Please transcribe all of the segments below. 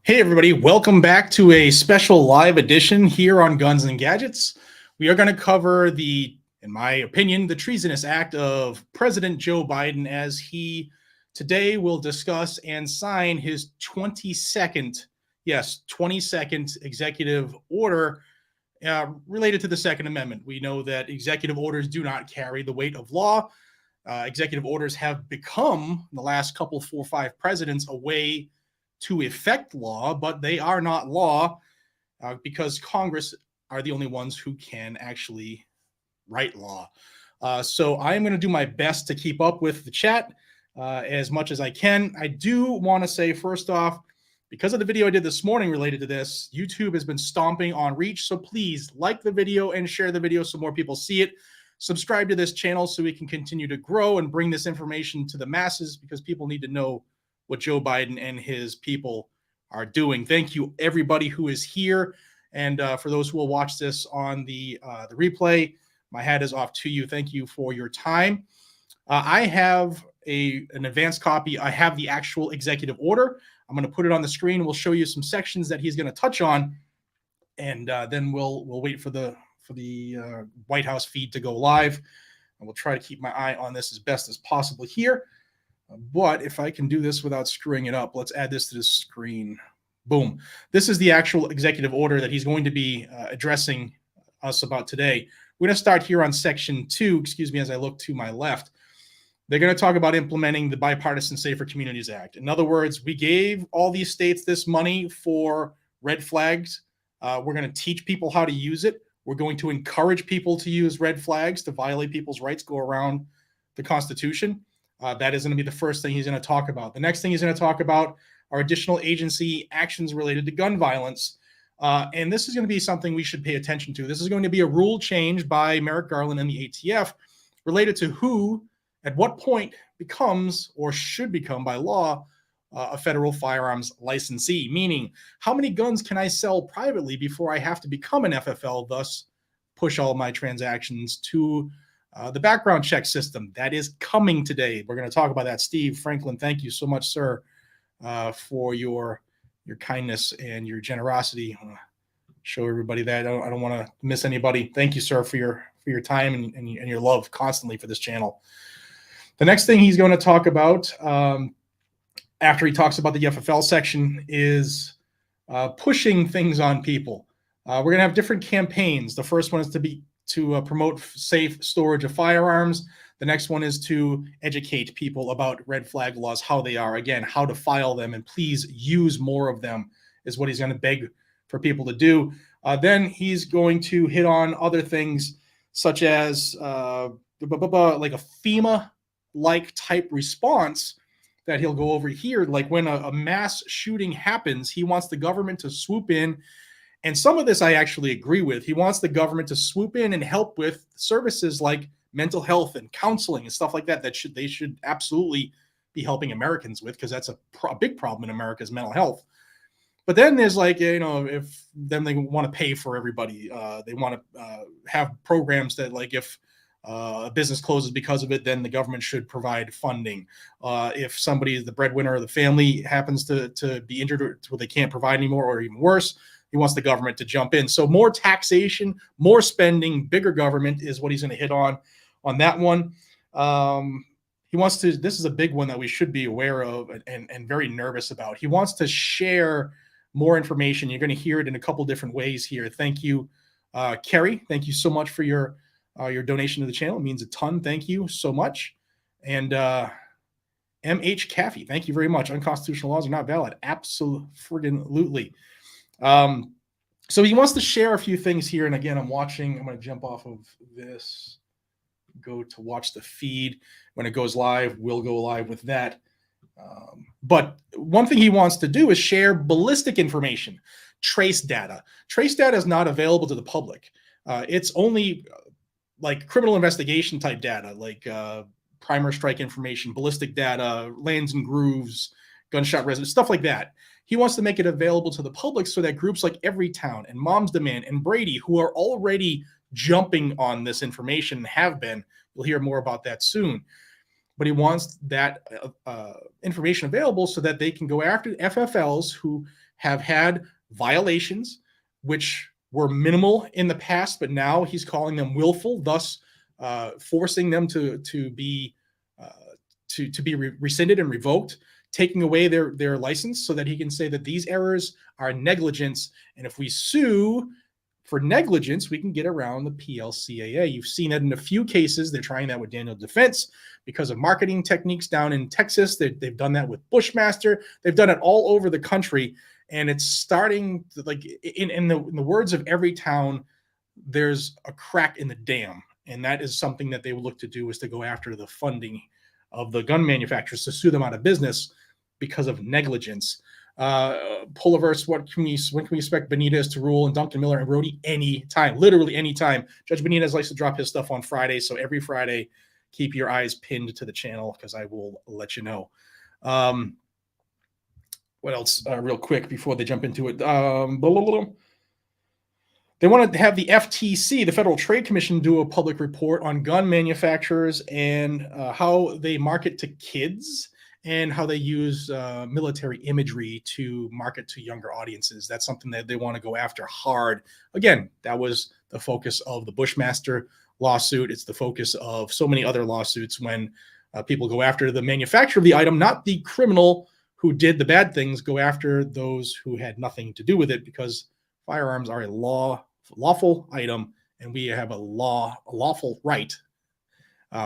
Hey everybody, welcome back to a special live edition here on Guns and Gadgets. We are going to cover in my opinion, the treasonous act of President Joe Biden as he today will discuss and sign his 22nd, yes, 22nd executive order related to the Second Amendment. We know that executive orders do not carry the weight of law. Executive orders have become, in the last couple, 4 or 5 presidents, a way to effect law, but they are not law because Congress are the only ones who can actually write law. So I am going to do my best to keep up with the chat as much as I can. I do want to say, first off, because of the video I did this morning related to this, YouTube has been stomping on reach. So please like the video and share the video so more people see it. Subscribe to this channel so we can continue to grow and bring this information to the masses because people need to know what Joe Biden and his people are doing. Thank you, everybody who is here. And for those who will watch this on the replay, my hat is off to you. Thank you for your time. I have an advanced copy. I have the actual executive order. I'm going to put it on the screen. We'll show you some sections that he's going to touch on. And then we'll wait for the White House feed to go live. And we'll try to keep my eye on this as best as possible here. But if I can do this without screwing it up, let's add this to the screen. Boom. This is the actual executive order that he's going to be addressing us about today. We're going to start here on section 2, excuse me, as I look to my left. They're going to talk about implementing the Bipartisan Safer Communities Act. In other words, we gave all these states this money for red flags. We're going to teach people how to use it. We're going to encourage people to use red flags to violate people's rights, go around the Constitution. That is going to be the first thing he's going to talk about. The next thing he's going to talk about are additional agency actions related to gun violence. And this is going to be something we should pay attention to. This is going to be a rule change by Merrick Garland and the ATF related to who, at what point, becomes or should become by law a federal firearms licensee, meaning how many guns can I sell privately before I have to become an FFL, thus push all my transactions to the background check system. That is coming today. We're going to talk about that. Steve Franklin, thank you so much, sir, for your kindness and your generosity. I want to show everybody that. I don't want to miss anybody. Thank you, sir, for your time and your love constantly for this channel. The next thing he's going to talk about after he talks about the FFL section is pushing things on people. We're going to have different campaigns. The first one is to promote safe storage of firearms. The next one is to educate people about red flag laws, how they are, again, how to file them, and please use more of them is what he's going to beg for people to do. Then he's going to hit on other things such as like a FEMA-like type response that he'll go over here. Like when a mass shooting happens, he wants the government to swoop in. And some of this I actually agree with. He wants the government to swoop in and help with services like mental health and counseling and stuff like that they should absolutely be helping Americans with, because that's a big problem in America's mental health. But then there's like, if then they want to pay for everybody. They want to have programs that, like, if a business closes because of it, then the government should provide funding. If somebody, the breadwinner of the family, happens to be injured or they can't provide anymore, or even worse, he wants the government to jump in. So more taxation, more spending, bigger government is what he's going to hit on that one. He wants to, this is a big one that we should be aware of and very nervous about. He wants to share more information. You're going to hear it in a couple different ways here. Thank you, Kerry. Thank you so much for your donation to the channel. It means a ton. Thank you so much. And MH Caffey, thank you very much. Unconstitutional laws are not valid. Absolutely. So he wants to share a few things here. And again, I'm going to jump off of this, go to watch the feed. When it goes live, we'll go live with that. But one thing he wants to do is share ballistic information, trace data. Trace data is not available to the public. It's only like criminal investigation type data, like primer strike information, ballistic data, lands and grooves, gunshot residence, stuff like that. He wants to make it available to the public so that groups like Everytown and Mom's Demand and Brady, who are already jumping on this information and have been, you'll hear more about that soon. But he wants that information available so that they can go after FFLs who have had violations, which were minimal in the past, but now he's calling them willful, thus forcing them to be rescinded and revoked, taking away their license so that he can say that these errors are negligence. And if we sue for negligence, we can get around the PLCAA. You've seen it in a few cases. They're trying that with Daniel Defense because of marketing techniques down in Texas. They've done that with Bushmaster. They've done it all over the country. And it's starting to, like, in the words of every town, there's a crack in the dam. And that is something that they would look to do, is to go after the funding of the gun manufacturers, to sue them out of business because of negligence. Pulliverse, when can we expect Benitez to rule, and Duncan Miller and Rhodey? Anytime, literally anytime. Judge Benitez likes to drop his stuff on Friday, so every Friday, keep your eyes pinned to the channel because I will let you know. What else? Real quick before they jump into it. They want to have the FTC, the Federal Trade Commission, do a public report on gun manufacturers and how they market to kids and how they use military imagery to market to younger audiences. That's something that they want to go after hard. Again, that was the focus of the Bushmaster lawsuit. It's the focus of so many other lawsuits when people go after the manufacturer of the item, not the criminal who did the bad things, go after those who had nothing to do with it, because firearms are a lawful item, and we have a lawful right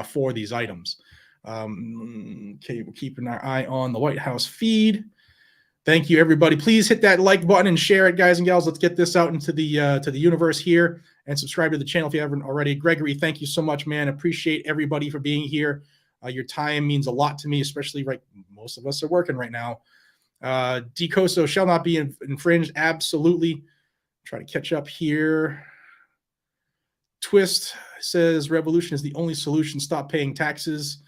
for these items. Okay, we're keeping our eye on the White House feed. Thank you, everybody. Please hit that like button and share it, guys and gals. Let's get this out into the universe here, and subscribe to the channel if you haven't already. Gregory, thank you so much, man. Appreciate everybody for being here. Your time means a lot to me, especially most of us are working right now. DeCoso shall not be infringed. Absolutely. Try to catch up here. Twist says revolution is the only solution. Stop paying taxes.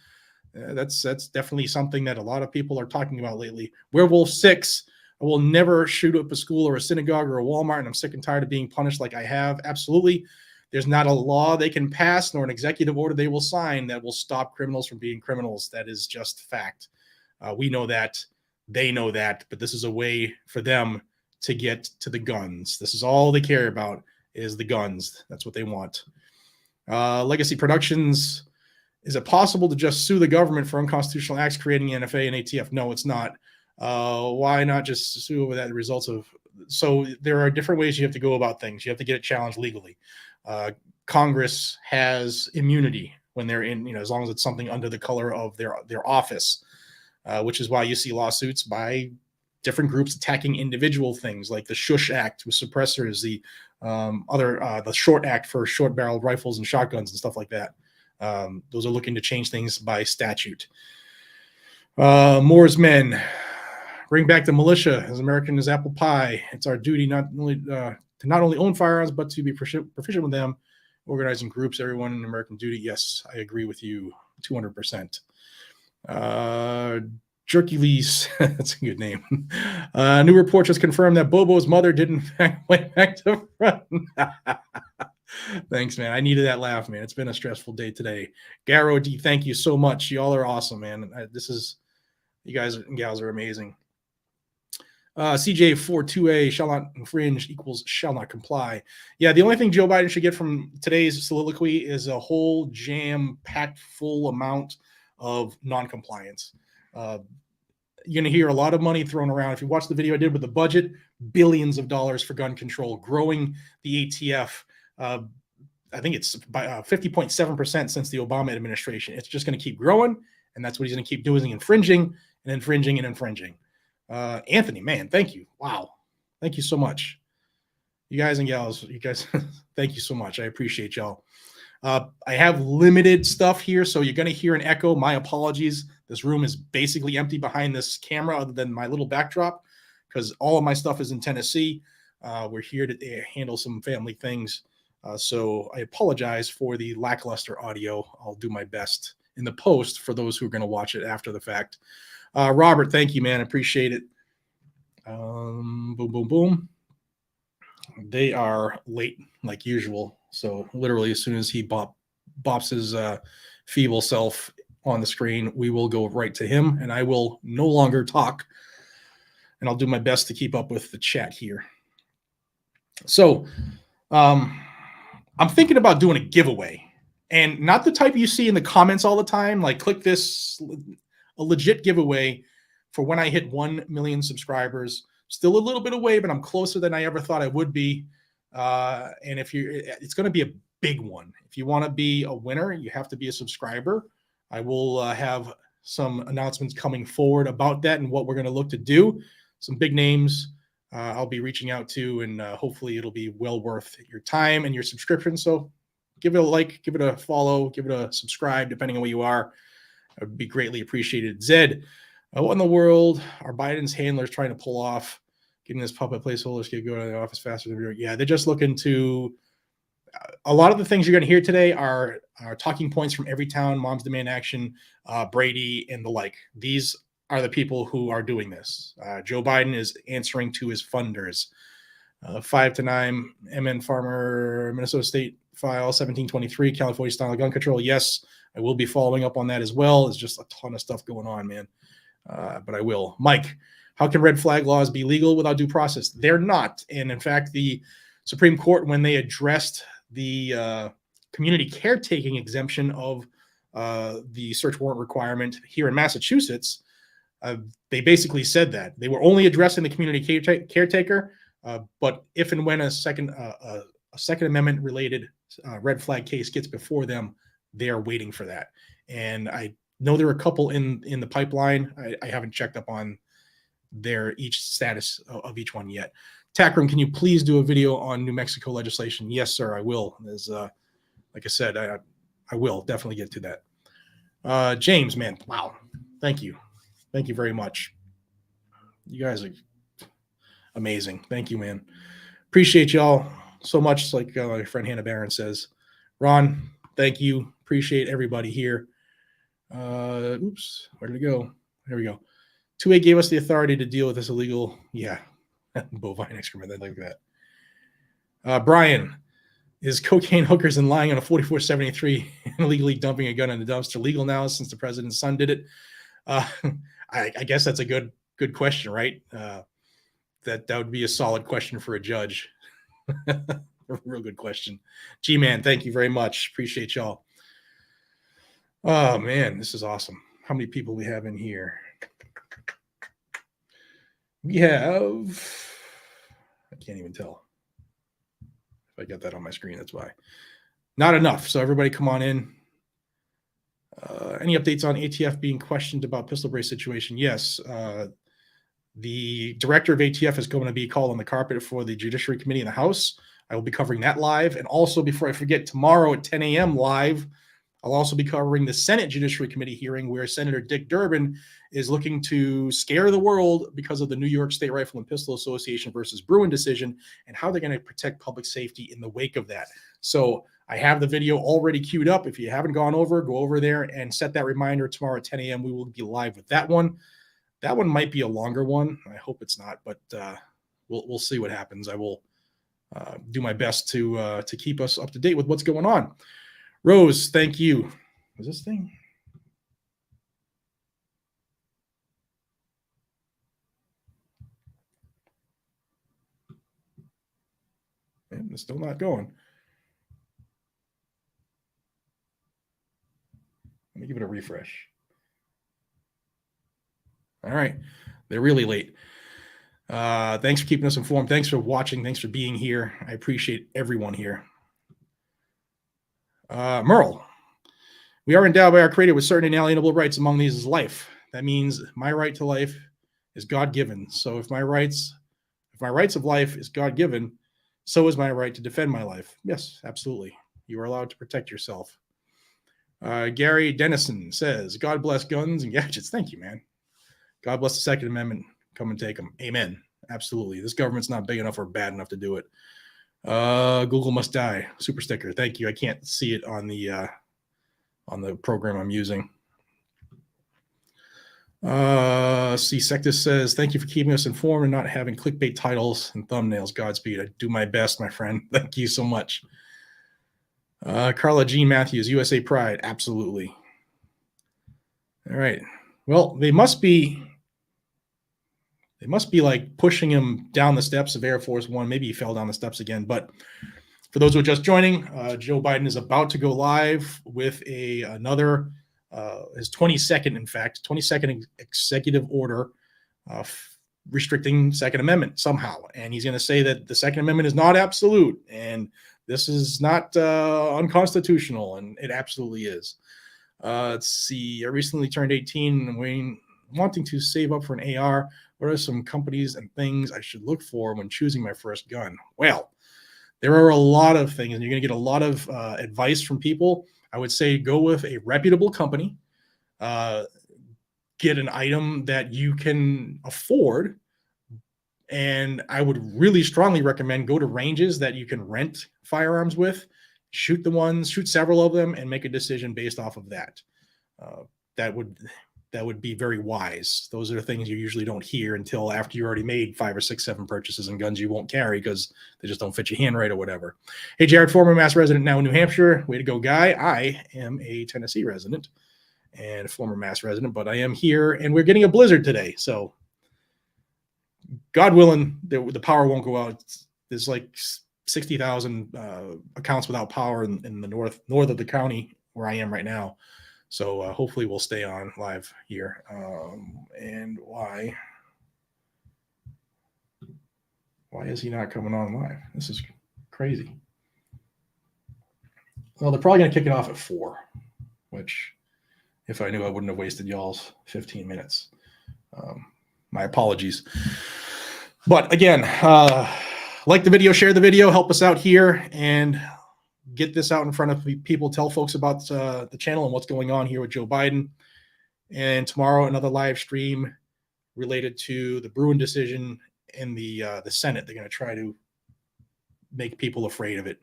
That's definitely something that a lot of people are talking about lately. Werewolf 6, I will never shoot up a school or a synagogue or a Walmart, and I'm sick and tired of being punished like I have. Absolutely. There's not a law they can pass nor an executive order they will sign that will stop criminals from being criminals. That is just fact. We know that. They know that. But this is a way for them to get to the guns. This is all they care about, is the guns. That's what they want. Legacy Productions. Is it possible to just sue the government for unconstitutional acts creating NFA and ATF? No, it's not. Why not just sue over that the results of... So there are different ways you have to go about things. You have to get it challenged legally. Congress has immunity when they're in, as long as it's something under the color of their office, which is why you see lawsuits by different groups attacking individual things, like the Shush Act with suppressors, the Short Act for short-barreled rifles and shotguns and stuff like that. Those are looking to change things by statute. Moore's Men, bring back the militia, as American as apple pie. It's our duty to not only own firearms, but to be proficient with them. Organizing groups, everyone in American duty. Yes, I agree with you 200%. Jerkules, that's a good name. New report just confirmed that Bobo's mother did in fact went back to front. Thanks, man. I needed that laugh, man. It's been a stressful day today. Garrow D, thank you so much. Y'all are awesome, man. You guys and gals are amazing. CJ42A, shall not infringe equals shall not comply. Yeah, the only thing Joe Biden should get from today's soliloquy is a whole jam-packed full amount of non-compliance. You're going to hear a lot of money thrown around. If you watch the video I did with the budget, billions of dollars for gun control, growing the ATF. I think it's by 50.7% since the Obama administration. It's just going to keep growing, and that's what he's going to keep doing, infringing and infringing and infringing. Anthony, man, thank you. Wow. Thank you so much. You guys and gals, thank you so much. I appreciate y'all. I have limited stuff here, so you're going to hear an echo. My apologies. This room is basically empty behind this camera other than my little backdrop, because all of my stuff is in Tennessee. We're here to handle some family things. So I apologize for the lackluster audio. I'll do my best in the post for those who are going to watch it after the fact. Robert, thank you, man. Appreciate it. Boom, boom, boom. They are late like usual. So literally as soon as he bops his feeble self on the screen, we will go right to him, and I will no longer talk and I'll do my best to keep up with the chat here. So I'm thinking about doing a giveaway, and not the type you see in the comments all the time, like click this, a legit giveaway for when I hit 1 million subscribers. Still a little bit away, but I'm closer than I ever thought I would be. And it's going to be a big one. If you want to be a winner, you have to be a subscriber. I will have some announcements coming forward about that and what we're going to look to do. Some big names I'll be reaching out to, and hopefully it'll be well worth your time and your subscription. So give it a like, give it a follow, give it a subscribe, depending on where you are. It would be greatly appreciated. Zed, what in the world are Biden's handlers trying to pull off? Getting this puppet placeholders to go to the office faster than we are. Yeah, they're just looking to. A lot of the things you're going to hear today are talking points from Everytown, Moms Demand Action, Brady, and the like. These are the people who are doing this. Joe Biden is answering to his funders. 5 to 9, MN Farmer, Minnesota State File 1723, California style gun control. Yes, I will be following up on that as well. There's just a ton of stuff going on, man. But I will. Mike, how can red flag laws be legal without due process? They're not. And in fact, the Supreme Court, when they addressed the community caretaking exemption of the search warrant requirement here in Massachusetts, they basically said that they were only addressing the community caretaker, but if and when a Second Amendment related red flag case gets before them, they are waiting for that. And I know there are a couple in the pipeline. I haven't checked up on their each status of each one yet. Tackroom, can you please do a video on New Mexico legislation? Yes, sir, I will. As like I said, I will definitely get to that. James, man, wow, thank you very much. You guys are amazing. Thank you, man. Appreciate y'all so much. Like my friend Hannah Barron says. Ron, thank you. Appreciate everybody here. Oops, where did it go? There we go. 2A gave us the authority to deal with this illegal, bovine excrement. I like that. Brian, is cocaine hookers and lying on a 4473 and illegally dumping a gun in the dumpster legal now since the president's son did it? I guess that's a good question, right? That would be a solid question for a judge. A real good question. G-Man, thank you very much. Appreciate y'all. Oh, man, this is awesome. How many people we have in here? We have, I can't even tell. If I got that on my screen, that's why. Not enough. So everybody come on in. Any updates on ATF being questioned about pistol brace situation? Yes. The director of ATF is going to be called on the carpet for the Judiciary Committee in the House. I will be covering that live. And also, before I forget, tomorrow at 10 a.m. live, I'll also be covering the Senate Judiciary Committee hearing where Senator Dick Durbin is looking to scare the world because of the New York State Rifle and Pistol Association versus Bruin decision and how they're going to protect public safety in the wake of that. So I have the video already queued up. If you haven't gone over, go over there and set that reminder tomorrow at 10 a.m. We will be live with that one. That one might be a longer one. I hope it's not, but we'll see what happens. I will do my best to keep us up to date with what's going on. Rose, thank you. Is this thing? And it's still not going. Let me give it a refresh. All right. They're really late. Thanks for keeping us informed. Thanks for watching. Thanks for being here. I appreciate everyone here. Merle, we are endowed by our Creator with certain inalienable rights. Among these is life. That means my right to life is God-given. So if my rights of life is God-given, so is my right to defend my life. Yes, absolutely. You are allowed to protect yourself. Gary Dennison says, God bless guns and gadgets. Thank you, man. God bless the Second Amendment. Come and take them. Amen. Absolutely. This government's not big enough or bad enough to do it. Google must die. Super sticker. Thank you. I can't see it on the program I'm using. Sectus says, thank you for keeping us informed and not having clickbait titles and thumbnails. Godspeed. I do my best, my friend. Thank you so much. Carla Jean Matthews, USA Pride. Absolutely. All right. Well, they must be they must be like pushing him down the steps of Air Force One. Maybe he fell down the steps again. But for those who are just joining, Joe Biden is about to go live with another his 22nd, in fact, 22nd executive order restricting Second Amendment somehow. And he's going to say that the Second Amendment is not absolute and this is not unconstitutional. And it absolutely is. Let's see. I recently turned 18 and wanting to save up for an AR. What are some companies and things I should look for when choosing my first gun? Well, there are a lot of things, and you're going to get a lot of advice from people. I would say go with a reputable company. Get an item that you can afford. And I would really strongly recommend go to ranges that you can rent firearms with, shoot several of them, and make a decision based off of that. That would be very wise. Those are things you usually don't hear until after you already made 5 or 6, 7 purchases and guns you won't carry because they just don't fit your hand right or whatever. Hey, Jared, former Mass resident, now in New Hampshire. Way to go, guy. I am a Tennessee resident and a former Mass resident, but I am here, and we're getting a blizzard today. So God willing, the power won't go out. There's like 60,000 accounts without power in the north of the county where I am right now. So hopefully we'll stay on live here. And why is he not coming on live? This is crazy. Well, they're probably going to kick it off at 4, which if I knew, I wouldn't have wasted y'all's 15 minutes. My apologies. But again, like the video, share the video, help us out here, and get this out in front of people. Tell folks about the channel and what's going on here with Joe Biden. And tomorrow, another live stream related to the Bruin decision in the Senate. They're going to try to make people afraid of it,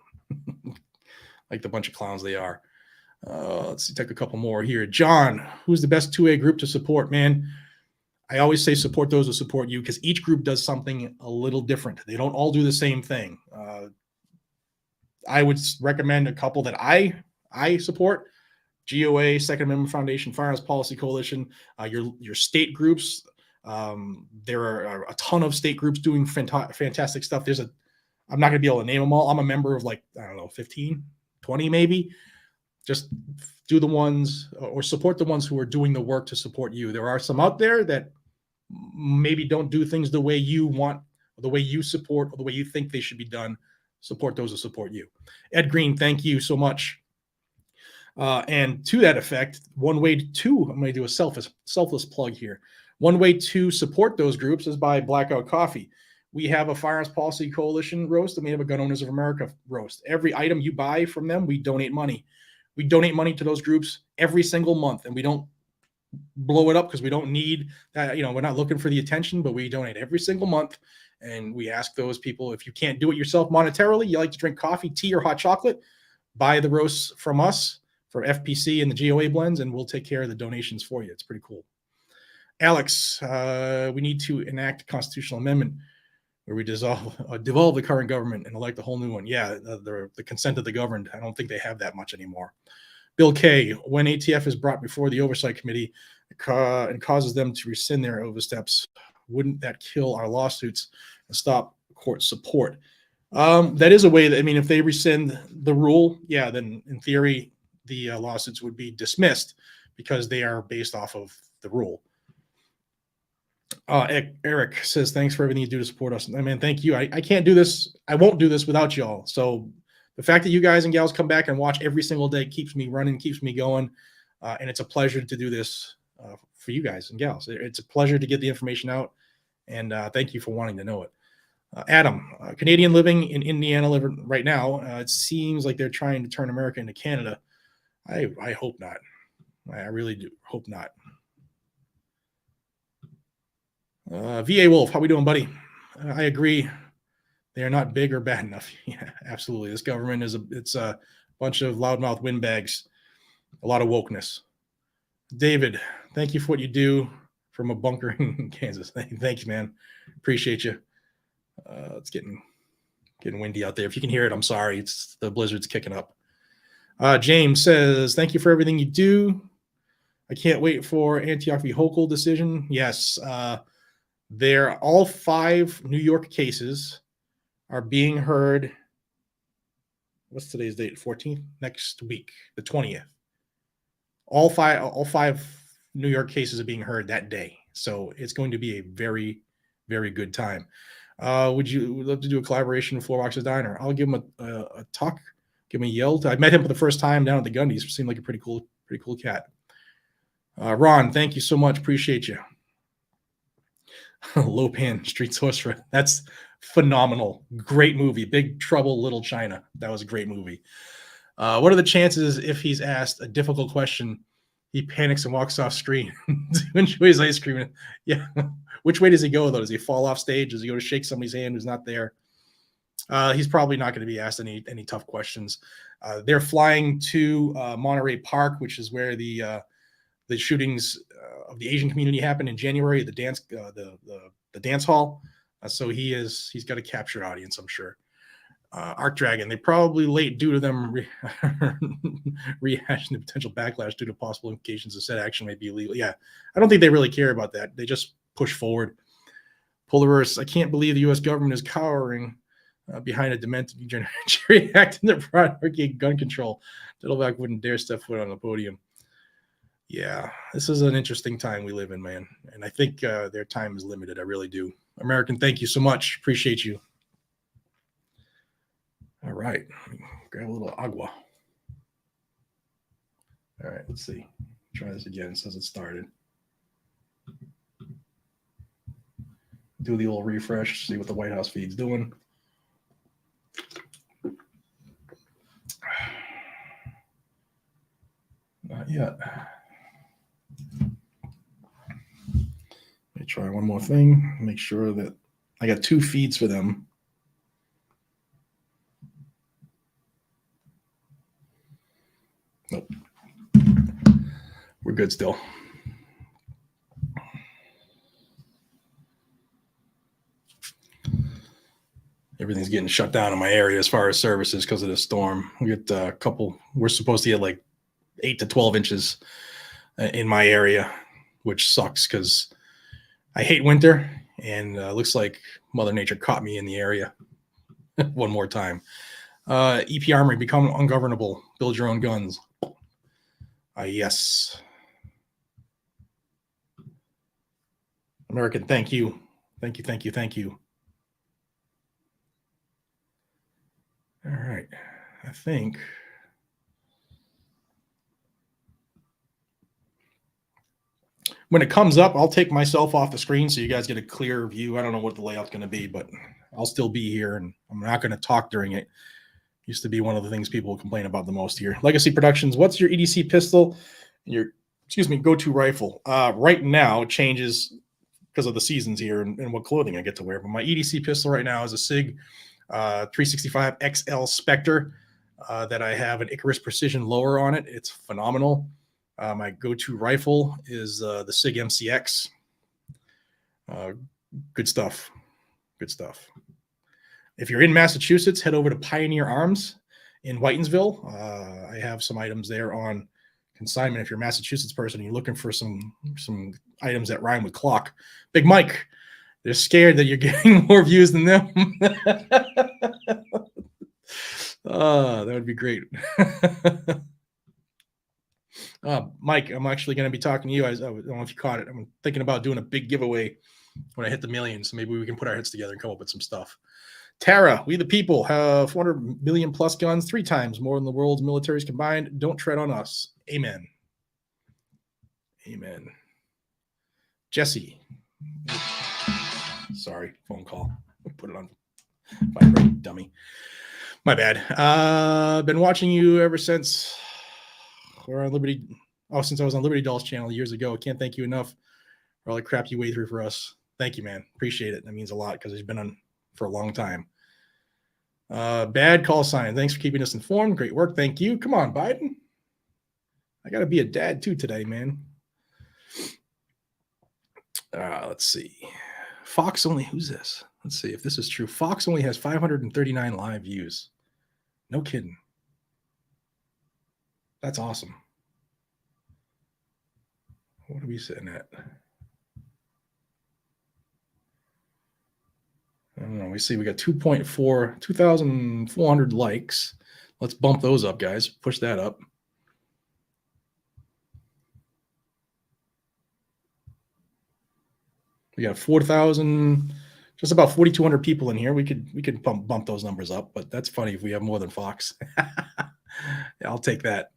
like the bunch of clowns they are. Let's see, take a couple more here. John, who's the best 2A group to support, man? I always say support those who support you because each group does something a little different. They don't all do the same thing. I would recommend a couple that I support: GOA, Second Amendment Foundation, Firearms Policy Coalition, your state groups. There are a ton of state groups doing fantastic stuff. I'm not going to be able to name them all. I'm a member of 15, 20 maybe. Just do the ones or support the ones who are doing the work to support you. There are some out there that maybe don't do things the way you want, or the way you support, or the way you think they should be done. Support those who support you. Ed Green, thank you so much. And to that effect, I'm going to do a selfless plug here. One way to support those groups is by Blackout Coffee. We have a Firearms Policy Coalition roast, and we have a Gun Owners of America roast. Every item you buy from them, we donate money. We donate money to those groups every single month, and we don't blow it up because we don't need that. We're not looking for the attention, but we donate every single month. And we ask those people, if you can't do it yourself monetarily, you like to drink coffee, tea, or hot chocolate, buy the roasts from us for FPC and the GOA blends, and we'll take care of the donations for you. It's pretty cool. Alex, we need to enact a constitutional amendment where we devolve the current government and elect a whole new one. Yeah, the consent of the governed. I don't think they have that much anymore. Bill K, when ATF is brought before the Oversight Committee and causes them to rescind their oversteps, wouldn't that kill our lawsuits and stop court support? That is a way that, if they rescind the rule, yeah, then in theory, the lawsuits would be dismissed because they are based off of the rule. Eric says, thanks for everything you do to support us. Thank you. I can't do this. I won't do this without y'all. So the fact that you guys and gals come back and watch every single day keeps me running, keeps me going. And it's a pleasure to do this for you guys and gals. It's a pleasure to get the information out. And thank you for wanting to know it. Adam, Canadian living in Indiana right now. It seems like they're trying to turn America into Canada. I hope not. I really do hope not. VA Wolf, how we doing, buddy? I agree. They are not big or bad enough. Yeah, absolutely. This government it's a bunch of loudmouth windbags, a lot of wokeness. David, thank you for what you do from a bunker in Kansas. Thank you, man. Appreciate you. It's getting windy out there. If you can hear it, I'm sorry. It's the blizzard's kicking up. James says, thank you for everything you do. I can't wait for Antioch v. Hochul decision. Yes. All 5 New York cases are being heard. What's today's date? 14th? Next week, the 20th. All five New York cases are being heard that day. So it's going to be a very, very good time. Would you love to do a collaboration with Floorbox's Diner? I'll give him a talk, give him a yell. I met him for the first time down at the Gundies. Seemed like a pretty cool cat. Ron, thank you so much. Appreciate you. Lopan Street Sorcerer. That's phenomenal. Great movie. Big Trouble, Little China. That was a great movie. What are the chances if he's asked a difficult question, he panics and walks off screen to enjoy his ice cream? Yeah. Which way does he go, though? Does he fall off stage? Does he go to shake somebody's hand who's not there? He's probably not going to be asked any tough questions. They're flying to Monterey Park, which is where the shootings of the Asian community happened in January. The dance hall. So he's got a captured audience, I'm sure. Arc Dragon, they probably late due to them rehashing the potential backlash due to possible implications of said action may be illegal. Yeah, I don't think they really care about that. They just push forward. Polarverse, I can't believe the U.S. government is cowering behind a demented Geri Act in the broad arcade gun control. Diddleback wouldn't dare step foot on the podium. Yeah, this is an interesting time we live in, man. And I think their time is limited. I really do. American, thank you so much. Appreciate you. All right. Grab a little agua. All right, let's see. Try this again. It says it started. Do the old refresh, see what the White House feed's doing. Not yet. Let me try one more thing. Make sure that I got 2 feeds for them. Nope. We're good still. Everything's getting shut down in my area as far as services because of this storm. We get a couple. We're supposed to get like 8 to 12 inches in my area, which sucks because I hate winter, and looks like Mother Nature caught me in the area one more time. EP Armory, become ungovernable. Build your own guns. Yes. American, thank you. Thank you, thank you, thank you. All right. I think when it comes up, I'll take myself off the screen so you guys get a clear view. I don't know what the layout's going to be, but I'll still be here, and I'm not going to talk during it. Used to be one of the things people complain about the most here. Legacy Productions, what's your EDC pistol and your, go-to rifle? Right now, it changes because of the seasons here and what clothing I get to wear. But my EDC pistol right now is a SIG 365 XL Spectre that I have an Icarus Precision lower on it. It's phenomenal. My go-to rifle is the SIG MCX. Good stuff. Good stuff. If you're in Massachusetts, head over to Pioneer Arms in Whitensville. I have some items there on consignment. If you're a Massachusetts person and you're looking for some items that rhyme with clock, Big Mike, they're scared that you're getting more views than them. That would be great. Mike, I'm actually going to be talking to you. I don't know if you caught it. I'm thinking about doing a big giveaway when I hit the millions. So maybe we can put our heads together and come up with some stuff. Tara, we the people have 400 million plus guns, 3 times more than the world's militaries combined. Don't tread on us. Amen. Amen. Jesse. Sorry, phone call. Put it on vibrate, dummy. My bad. Been watching you ever since we're on Liberty. Oh, since I was on Liberty Dolls channel years ago. Can't thank you enough for all the crap you wade through for us. Thank you, man. Appreciate it. That means a lot because it's been on for a long time. Bad call sign. Thanks for keeping us informed. Great work. Thank you. Come on, Biden. I got to be a dad too today, man. Let's see. Fox only. Who's this? Let's see if this is true. Fox only has 539 live views. No kidding. That's awesome. What are we sitting at? know, we see we got 2,400 likes. Let's bump those up, guys. Push that up. We got 4,000, just about 4,200 people in here. We could bump those numbers up, but that's funny if we have more than Fox. Yeah, I'll take that.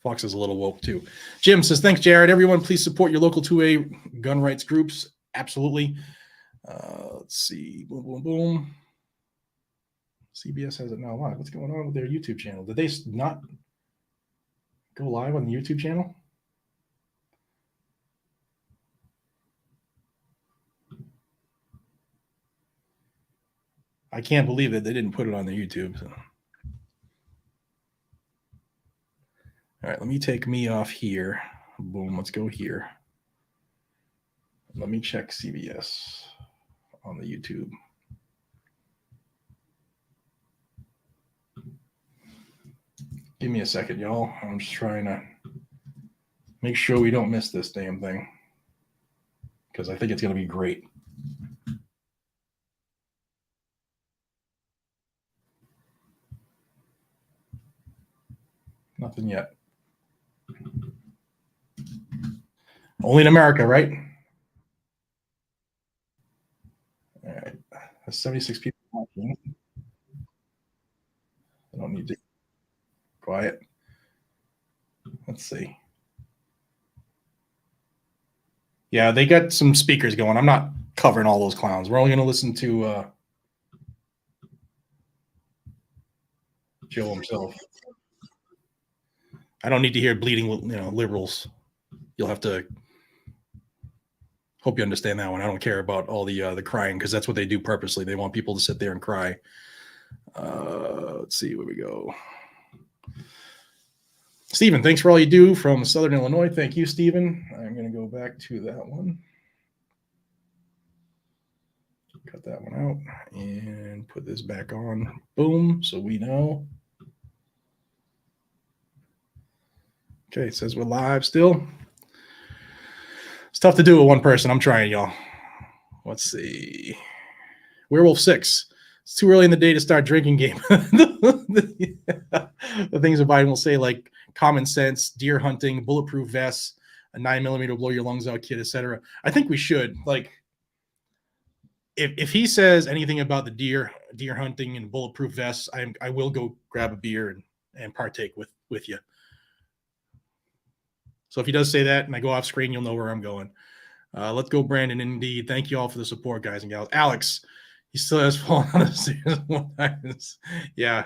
Fox is a little woke too. Jim says, thanks, Jared. Everyone, please support your local 2A gun rights groups. Absolutely. Let's see. Boom, boom, boom. CBS has it now live. What's going on with their YouTube channel? Did they not go live on the YouTube channel? I can't believe that they didn't put it on the YouTube. So. All right, let me take me off here. Boom, let's go here. Let me check CBS on the YouTube. Give me a second, y'all. I'm just trying to make sure we don't miss this damn thing, because I think it's going to be great. Nothing yet. Only in America, right? All right. That's 76 people watching. I don't need to quiet. Let's see. Yeah, they got some speakers going. I'm not covering all those clowns. We're only going to listen to Joe himself. I don't need to hear bleeding, liberals. You'll have to. Hope you understand that one. I don't care about all the crying, because that's what they do purposely. They want people to sit there and cry. Let's see where we go. Stephen, thanks for all you do from Southern Illinois. Thank you, Stephen. I'm going to go back to that one. Cut that one out and put this back on. Boom, so we know. Okay, it says we're live still. It's tough to do with one person. I'm trying, y'all. Let's see. Werewolf 6. It's too early in the day to start drinking game. The things that Biden will say, like common sense, deer hunting, bulletproof vests, a 9mm blow your lungs out kit, etc. I think we should. Like, if he says anything about the deer hunting and bulletproof vests, I will go grab a beer and partake with you. So if he does say that and I go off screen, you'll know where I'm going. Let's go, Brandon. Indeed. Thank you all for the support, guys and gals. Alex, he still has fallen on his stairs. Yeah.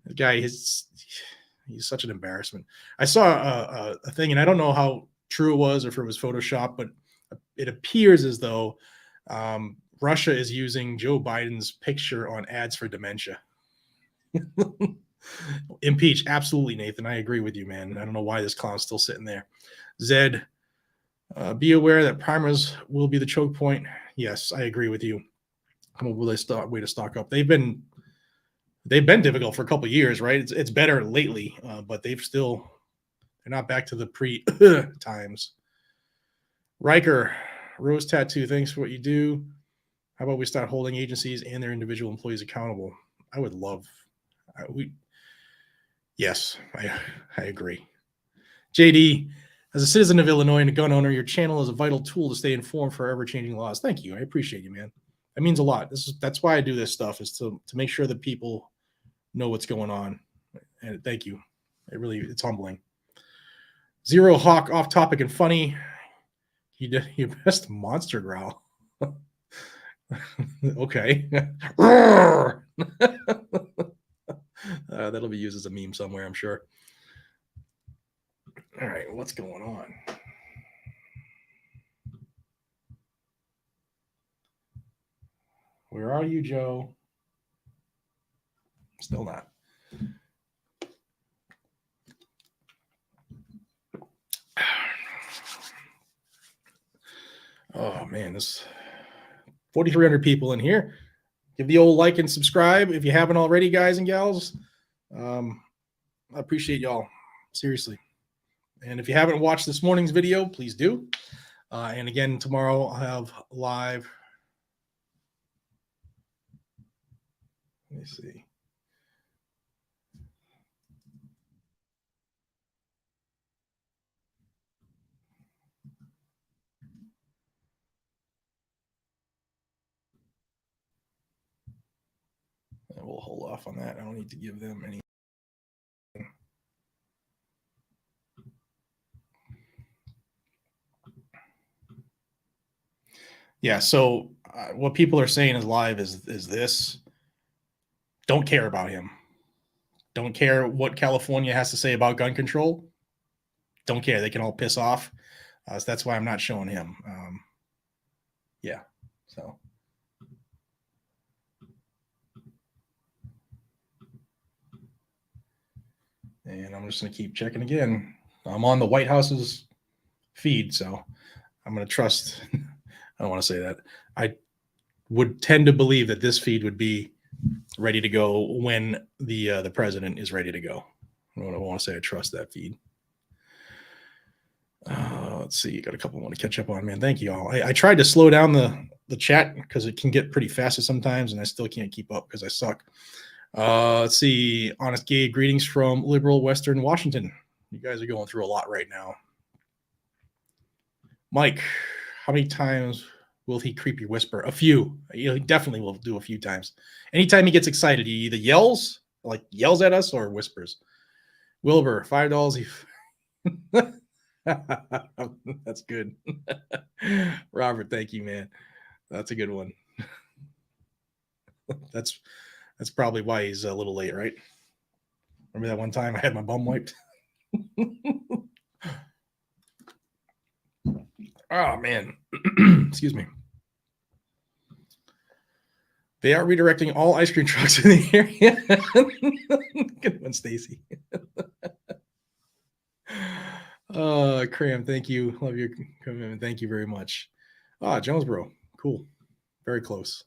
The guy, he's such an embarrassment. I saw a thing, and I don't know how true it was or if it was Photoshop, but it appears as though Russia is using Joe Biden's picture on ads for dementia. Impeach, absolutely, Nathan. I agree with you, man. I don't know why this clown's still sitting there. Zed, be aware that primers will be the choke point. Yes, I agree with you. Come up with a way to stock up. They've been difficult for a couple of years, right? It's better lately, but they're not back to the pre times. Riker, Rose Tattoo, thanks for what you do. How about we start holding agencies and their individual employees accountable? I would love. Yes, I agree. JD, as a citizen of Illinois and a gun owner, your channel is a vital tool to stay informed for ever-changing laws. Thank you. I appreciate you, man. That means a lot. That's why I do this stuff, is to make sure that people know what's going on. And thank you. It's humbling. Zero Hawk, off topic and funny. You did your best monster growl. Okay. That'll be used as a meme somewhere, I'm sure. All right, what's going on? Where are you, Joe? Still not. Oh, man, this 4,300 people in here. Give the old like and subscribe if you haven't already, guys and gals. I appreciate y'all, seriously. And if you haven't watched this morning's video, please do. And again, tomorrow I'll have live. Let me see. We'll hold off on that. I don't need to give them any. Yeah. So what people are saying is live is this. Don't care about him. Don't care what California has to say about gun control. Don't care. They can all piss off. So that's why I'm not showing him. Yeah. So. And I'm just going to keep checking again. I'm on the White House's feed, so I'm going to trust. I don't want to say that. I would tend to believe that this feed would be ready to go when the president is ready to go. I don't want to say I trust that feed. Let's see. Got a couple I want to catch up on, man. Thank you all. I tried to slow down the chat because it can get pretty fast sometimes, and I still can't keep up because I suck. Let's see. Honest Gay, greetings from liberal Western Washington. You guys are going through a lot right now. Mike, how many times will he creepy whisper? A few. He definitely will do a few times. Anytime he gets excited, he either yells at us or whispers. Wilbur, $5. That's good. Robert, thank you, man. That's a good one. That's probably why he's a little late, right? Remember that one time I had my bum wiped? Oh, man. Excuse me. They are redirecting all ice cream trucks in the area. Good one, Stacy. Cram, thank you. Love your commitment. Thank you very much. Jonesboro. Cool. Very close.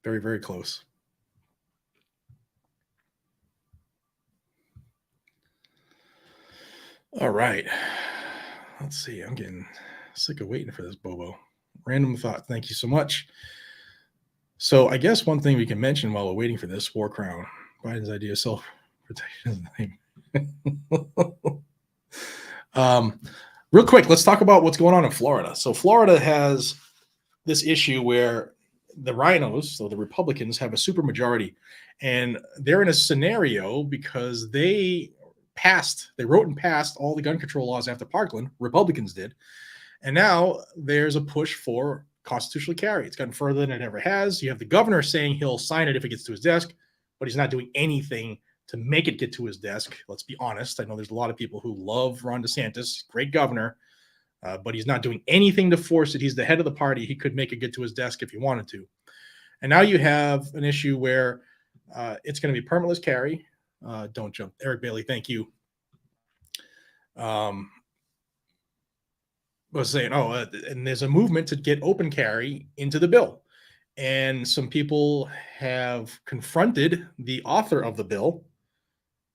Very, very close. All right. Let's see. I'm getting sick of waiting for this, Bobo. Random thought. Thank you so much. So I guess one thing we can mention while we're waiting for this, War Crown, Biden's idea of self-protection is the name. Real quick, let's talk about what's going on in Florida. So Florida has this issue where the rhinos, so the Republicans, have a supermajority, and they're in a scenario because they wrote and passed all the gun control laws after Parkland. Republicans did. And now there's a push for constitutional carry. It's gotten further than it ever has. You have the governor saying he'll sign it if it gets to his desk, but he's not doing anything to make it get to his desk. Let's be honest. I know there's a lot of people who love Ron DeSantis, great governor, but he's not doing anything to force it. He's the head of the party. He could make it get to his desk if he wanted to. And now you have an issue where it's going to be permitless carry. Don't jump. Eric Bailey, thank you. Was saying, and there's a movement to get open carry into the bill. And some people have confronted the author of the bill.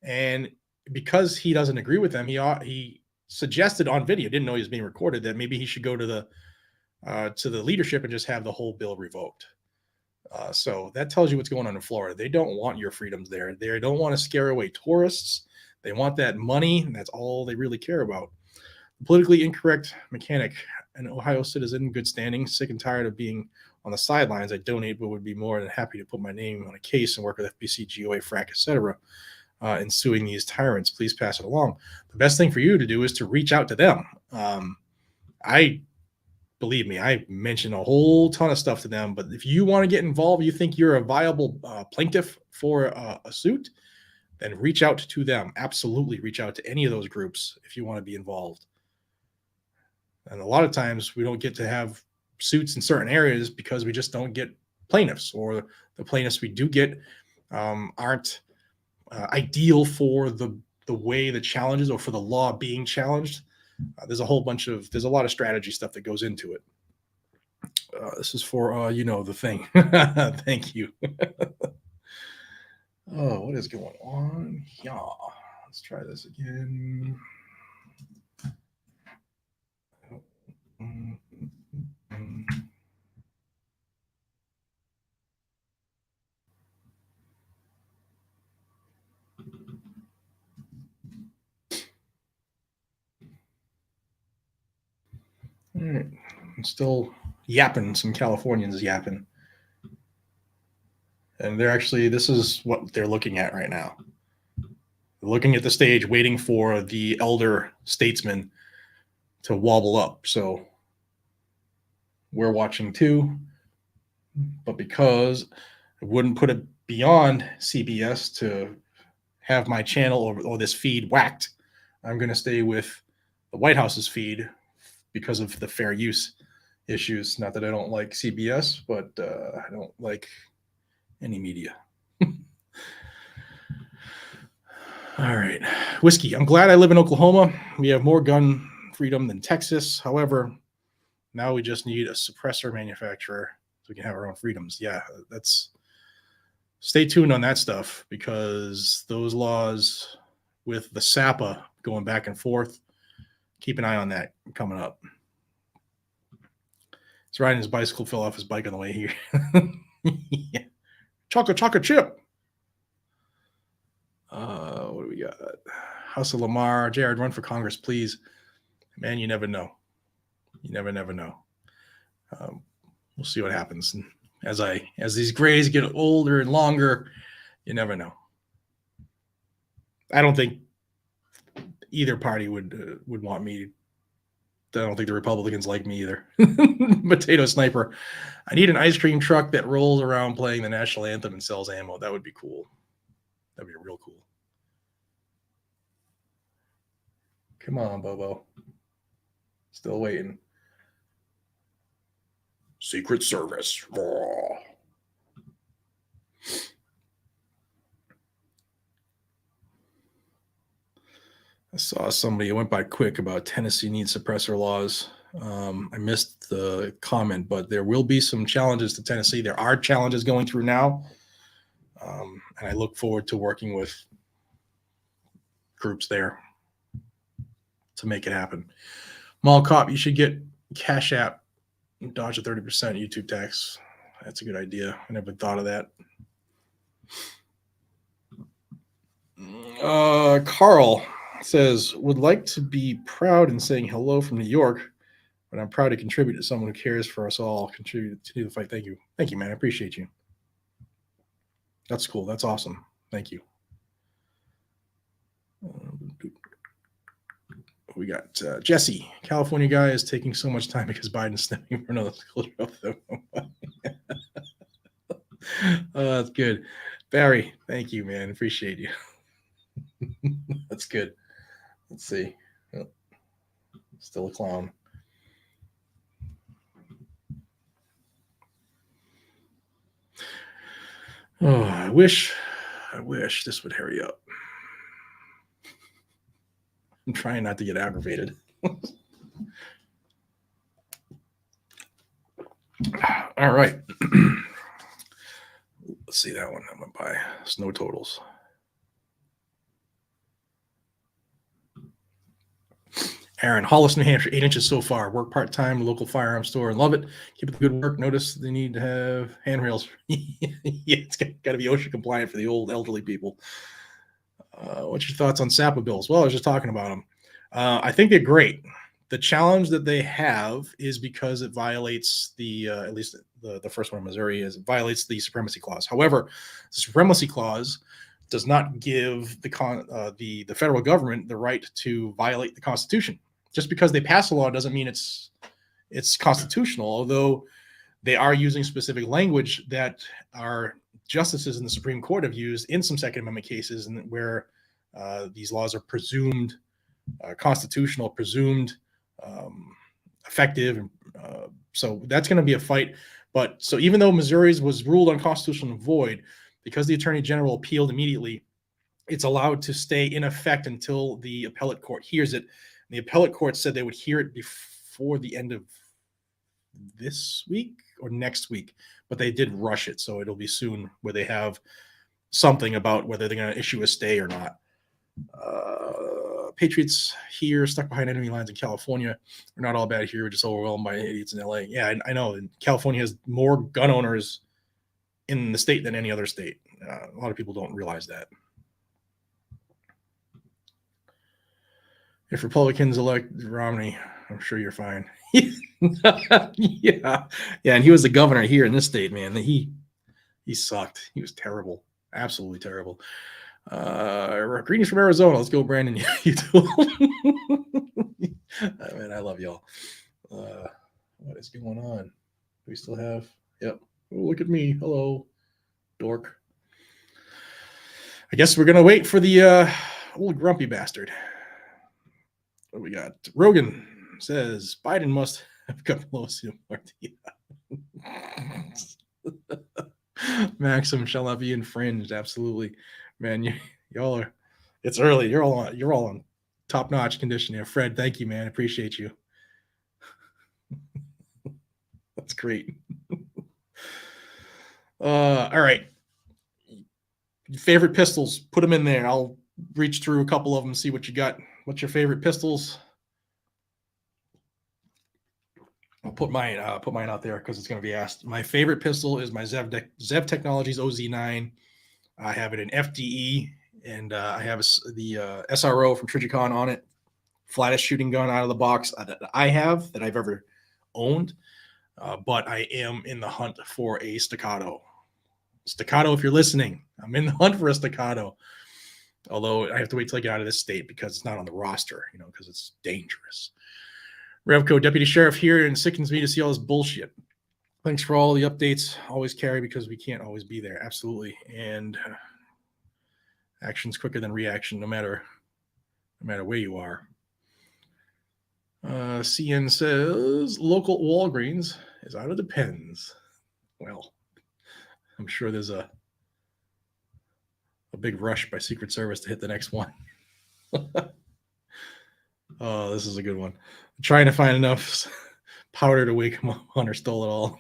And because he doesn't agree with them, he suggested on video, didn't know he was being recorded, that maybe he should go to the leadership and just have the whole bill revoked. So that tells you what's going on in Florida. They don't want your freedoms there. They don't want to scare away tourists. They want that money, and that's all they really care about. The politically incorrect mechanic, an Ohio citizen, good standing, sick and tired of being on the sidelines. I donate, but would be more than happy to put my name on a case and work with FBC, GOA, FRAC, etc. In suing these tyrants. Please pass it along. The best thing for you to do is to reach out to them. Believe me, I mentioned a whole ton of stuff to them, but if you want to get involved, you think you're a viable plaintiff for a suit, then reach out to them. Absolutely reach out to any of those groups if you want to be involved. And a lot of times we don't get to have suits in certain areas because we just don't get plaintiffs, or the plaintiffs we do get aren't ideal for the way the challenges or for the law being challenged. There's a lot of strategy stuff that goes into it. This is for, the thing. Thank you. What is going on? Yeah. Let's try this again. right. I'm still yapping. Some Californians yapping. And they're actually, this is what they're looking at right now. They're looking at the stage, waiting for the elder statesman to wobble up. So we're watching too. But because I wouldn't put it beyond CBS to have my channel or this feed whacked, I'm going to stay with the White House's feed because of the fair use issues. Not that I don't like CBS, but I don't like any media. All right. Whiskey. I'm glad I live in Oklahoma. We have more gun freedom than Texas. However, now we just need a suppressor manufacturer so we can have our own freedoms. Yeah, that's stay tuned on that stuff because those laws with the SAPA going back and forth, keep an eye on that coming up. He's riding his bicycle, fell off his bike on the way here. Yeah. Chocolate chip. What do we got? House of Lamar. Jared, run for Congress, please. Man, you never know. You never know. We'll see what happens. And as these grays get older and longer, you never know. I don't think either party would want me. I don't think the Republicans like me either. Potato Sniper. I need an ice cream truck that rolls around playing the national anthem and sells ammo. That would be cool. That'd be real cool. Come on, Bobo. Still waiting. Secret Service. Oh. I saw somebody, it went by quick about Tennessee needs suppressor laws. I missed the comment, but there will be some challenges to Tennessee. There are challenges going through now. And I look forward to working with groups there to make it happen. Mall Cop, you should get Cash App, dodge a 30% YouTube tax. That's a good idea. I never thought of that. Carl says, would like to be proud in saying hello from New York, but I'm proud to contribute to someone who cares for us all. Contribute to the fight. Thank you. Thank you, man. I appreciate you. That's cool. That's awesome. Thank you. We got Jesse. California guy is taking so much time because Biden's stepping for another school drop. That's good. Barry, thank you, man. Appreciate you. That's good. Let's see. Oh, still a clown. Oh, I wish this would hurry up. I'm trying not to get aggravated. All right. Let's see that one. I went by snow totals. Aaron, Hollis, New Hampshire, 8 inches so far. Work part-time, local firearms store, and love it. Keep up the good work. Notice they need to have handrails. Yeah, it's got to be OSHA compliant for the old elderly people. What's your thoughts on SAPA bills? Well, I was just talking about them. I think they're great. The challenge that they have is because it violates the, at least the first one in Missouri, is it violates the Supremacy Clause. However, the Supremacy Clause does not give the federal government the right to violate the Constitution. Just because they pass a law doesn't mean it's constitutional, although they are using specific language that our justices in the Supreme Court have used in some Second Amendment cases, and where these laws are presumed constitutional, presumed effective. So that's going to be a fight. But so even though Missouri's was ruled unconstitutional and void, because the Attorney General appealed immediately, it's allowed to stay in effect until the appellate court hears it. And the appellate court said they would hear it before the end of this week or next week, but they did rush it. So it'll be soon where they have something about whether they're going to issue a stay or not. Patriots here stuck behind enemy lines in California. We're not all bad here. We're just overwhelmed by idiots in LA. Yeah, I know. And California has more gun owners in the state than any other state. A lot of people don't realize that. If Republicans elect Romney, I'm sure you're fine. Yeah. And he was the governor here in this state, man. He sucked. He was terrible. Absolutely terrible. Greetings from Arizona. Let's go, Brandon. You too. Man, I love y'all. What is going on? Do we still have? Yep. Oh, look at me. Hello, dork. I guess we're gonna wait for the old grumpy bastard. What do we got? Rogan says Biden must have come close to Maxim shall not be infringed. Absolutely, man. Y'all are. It's early. You're all on top notch condition here, Fred. Thank you, man. Appreciate you. That's great. All right. Favorite pistols? Put them in there. I'll reach through a couple of them, see what you got. What's your favorite pistols? I'll put mine out there because it's going to be asked. My favorite pistol is my Zev Technologies OZ9. I have it in FDE, and I have the SRO from Trigicon on it. Flattest shooting gun out of the box that I have that I've ever owned. But I am in the hunt for a staccato. Staccato, if you're listening, I'm in the hunt for a staccato. Although I have to wait till I get out of this state because it's not on the roster, because it's dangerous. Revco, Deputy Sheriff here, and sickens me to see all this bullshit. Thanks for all the updates. Always carry because we can't always be there. Absolutely. And action's quicker than reaction, no matter where you are. CN says local Walgreens is out of the pens. Well, I'm sure there's a big rush by Secret Service to hit the next one. Oh, this is a good one. I'm trying to find enough powder to wake him up. Hunter stole it all.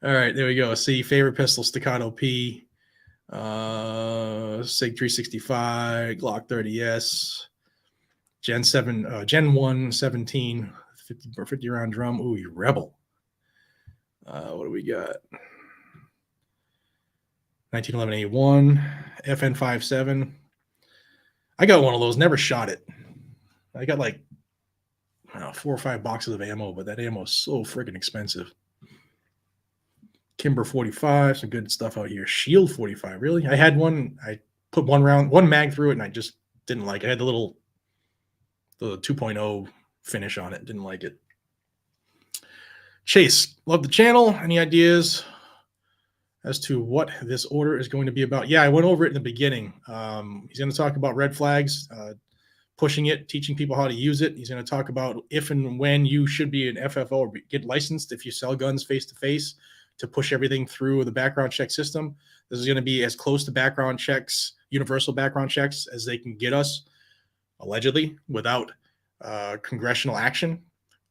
All right, there we go. See, favorite pistol, Staccato P, Sig 365, Glock 30S, Gen 1 17, 50 round drum. Ooh, you rebel. What do we got? 1911 A1, FN57. I got one of those, never shot it. I got like 4 or 5 boxes of ammo, but that ammo is so freaking expensive. Kimber 45, some good stuff out here. Shield 45, really? I had one. I put one mag through it, and I just didn't like it. I had the 2.0 finish on it. Didn't like it. Chase, love the channel. Any ideas as to what this order is going to be about? Yeah, I went over it in the beginning. He's going to talk about red flags, pushing it, teaching people how to use it. He's going to talk about if and when you should be an FFO or get licensed if you sell guns face-to-face to push everything through the background check system. This is going to be as close to background checks, universal background checks, as they can get us, allegedly, without congressional action.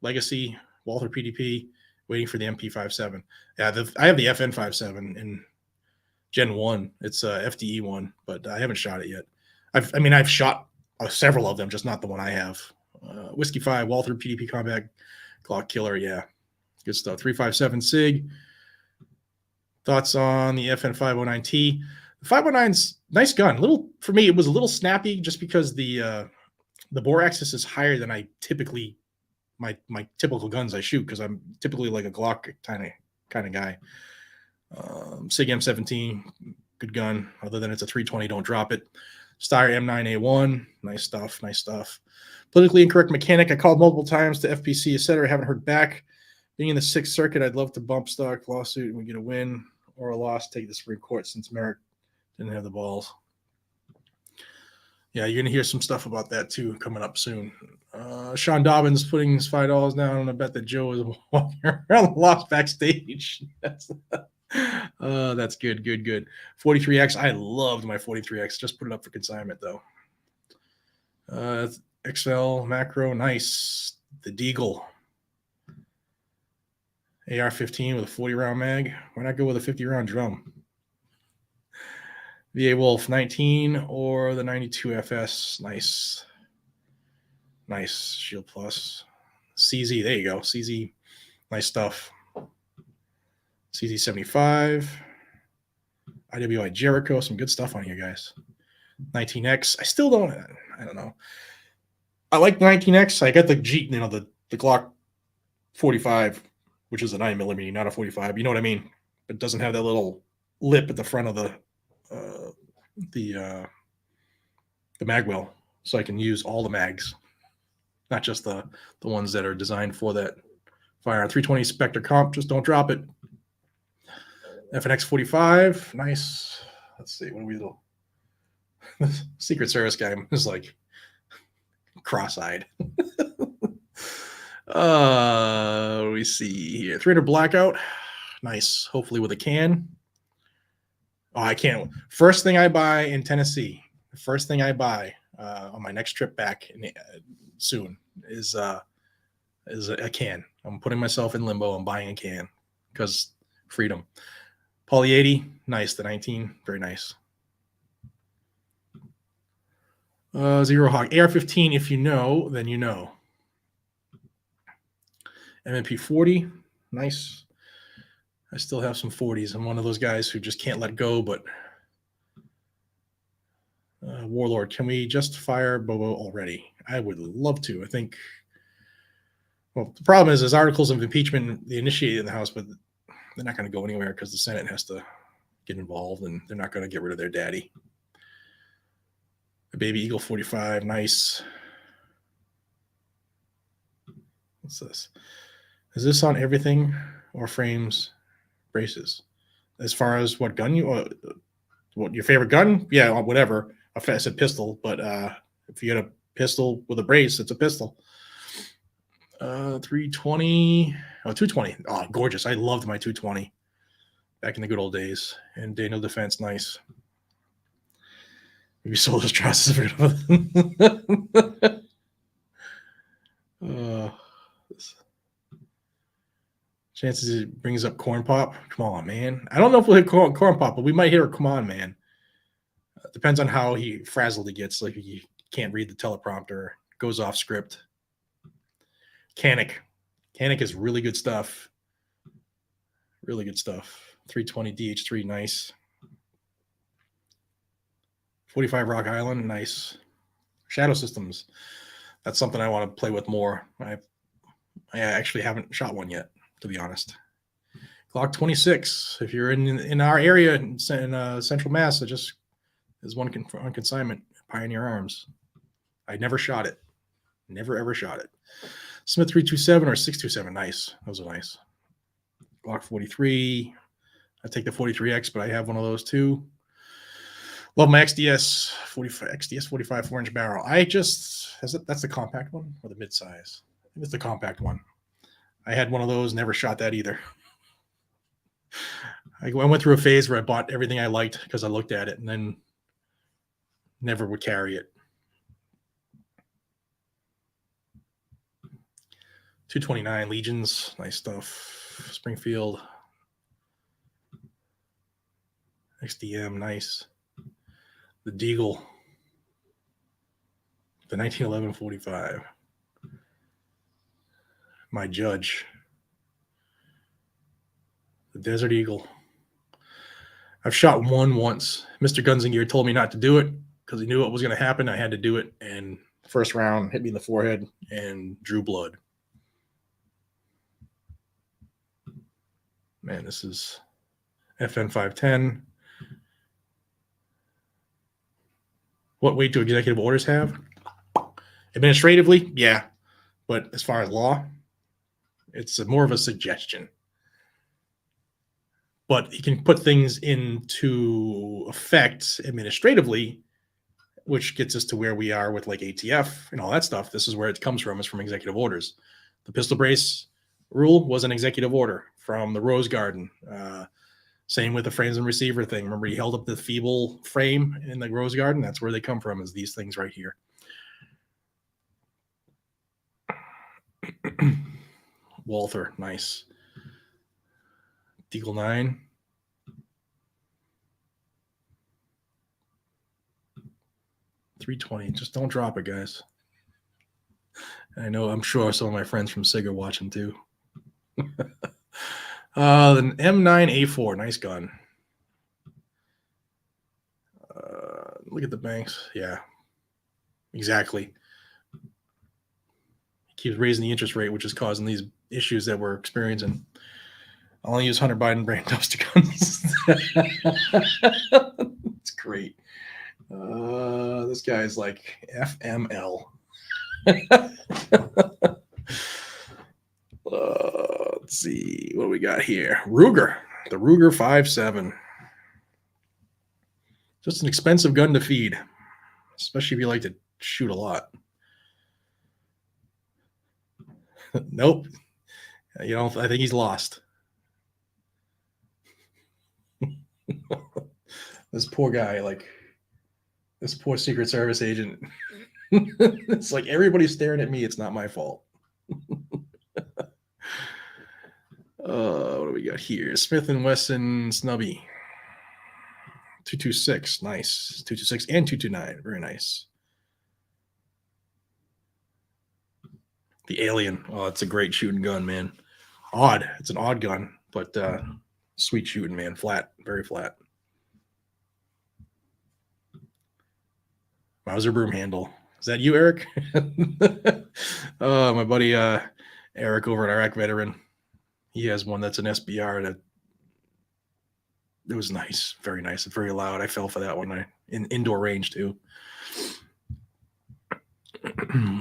Legacy, Walther PDP, waiting for the MP57. Yeah, I have the FN57 in Gen 1. It's a FDE one, but I haven't shot it yet. I've shot several of them, just not the one I have. Whiskey 5, Walther PDP Combat, Glock Killer, yeah. Good stuff. 357 SIG. Thoughts on the FN509T? The 509's nice gun. For me, it was a little snappy just because the bore axis is higher than I typically my typical guns I shoot, because I'm typically like a Glock kind of guy. SIG M17, good gun. Other than it's a 320, don't drop it. Steyr M9A1, nice stuff. Politically incorrect mechanic. I called multiple times to FPC, etc. Haven't heard back. Being in the 6th Circuit, I'd love to bump stock lawsuit and we get a win or a loss. Take the Supreme Court since Merrick didn't have the balls. Yeah, you're going to hear some stuff about that too coming up soon. Sean Dobbins putting his $5 down on a bet that Joe is walking around lost backstage. That's good. 43X. I loved my 43X. Just put it up for consignment though. XL macro, nice. The Deagle. AR-15 with a 40 round mag. Why not go with a 50 round drum? VA Wolf 19 or the 92 FS. Nice. Shield Plus. CZ, there you go. CZ, nice stuff. CZ 75. IWI Jericho, some good stuff on here, guys. 19X. I don't know. I like the 19X. I got the the Glock 45, which is a 9mm, not a 45. You know what I mean? It doesn't have that little lip at the front of uh, the mag well, so I can use all the mags, not just the ones that are designed for that firearm. 320 Spectre comp, just don't drop it. FNX 45, nice. Let's see, what do we do? Secret Service guy is like cross-eyed. We see here 300 Blackout, nice. Hopefully with a can. Oh, I can't. First thing I buy in Tennessee, the first thing I buy on my next trip back soon is a can. I'm putting myself in limbo. I'm buying a can because freedom. Poly 80, nice. The 19, very nice. Zero Hawk AR-15. If you know, then you know. MMP 40, nice. I still have some 40s. I'm one of those guys who just can't let go, but Warlord, can we just fire Bobo already? I would love to. I think, well, the problem is articles of impeachment, they initiated in the House, but they're not going to go anywhere because the Senate has to get involved, and they're not going to get rid of their daddy. The Baby Eagle 45, nice. What's this? Is this on everything or frames, braces? As far as what gun what your favorite gun? Yeah, whatever. I said pistol, but if you had a pistol with a brace, it's a pistol. 320, 220. Oh, gorgeous. I loved my 220 back in the good old days. And Daniel Defense, nice. Maybe sold his trusses. Chances it brings up Corn Pop. Come on, man. I don't know if we'll hit Corn Pop, but we might hear, come on, man. Depends on how frazzled he gets. Like he can't read the teleprompter, goes off script. Canic is really good stuff. Really good stuff. 320 DH3, nice. 45 Rock Island, nice. Shadow Systems, that's something I want to play with more. I actually haven't shot one yet, to be honest. Glock 26, if you're in our area in Central Mass, it just is one on consignment. Pioneer Arms. I never shot it. Never ever shot it. Smith 327 or 627, nice. Those are nice. Glock 43. I take the 43X, but I have one of those too. Love my XDS 45, XDS 45 4-inch barrel. That's the compact one or the mid-size? I think it's the compact one. I had one of those, never shot that either. I went through a phase where I bought everything I liked because I looked at it and then never would carry it. 229 Legions, nice stuff. Springfield. XDM, nice. The Deagle. The 1911 45. My Judge. The Desert Eagle. I've shot one once. Mr. Guns and Gear told me not to do it because he knew what was going to happen. I had to do it, and the first round hit me in the forehead and drew blood. Man, this is FN 510. What weight do executive orders have? Administratively, yeah. But as far as law, it's more of a suggestion. But he can put things into effect administratively, which gets us to where we are with like ATF and all that stuff. This is where it comes from, is from executive orders. The pistol brace rule was an executive order from the Rose Garden. Same with the frames and receiver thing. Remember, he held up the feeble frame in the Rose Garden? That's where they come from, is these things right here. Walther, nice. Deagle 9. $320. Just don't drop it, guys. I know, I'm sure some of my friends from SIG are watching too. The M9A4, nice gun. Look at the banks. Yeah, exactly. keeps raising the interest rate, which is causing these issues that we're experiencing. I'll only use Hunter Biden brand dumpster guns. It's great. This guy is like FML. Let's see what do we got here. Ruger, the Ruger 5.7. Just an expensive gun to feed, especially if you like to shoot a lot. Nope. You know, I think he's lost. This poor guy, like this poor Secret Service agent. It's like everybody's staring at me. It's not my fault. What do we got here? Smith & Wesson Snubby. 226. Nice. 226 and 229. Very nice. The Alien. Oh, it's a great shooting gun, man. Odd. It's an odd gun, but sweet shooting, man. Flat. Very flat. Mauser broom handle. Is that you, Eric? My buddy Eric over at Iraq Veteran. He has one that's an SBR that it was nice, very nice. It's very loud. I fell for that one. In indoor range too.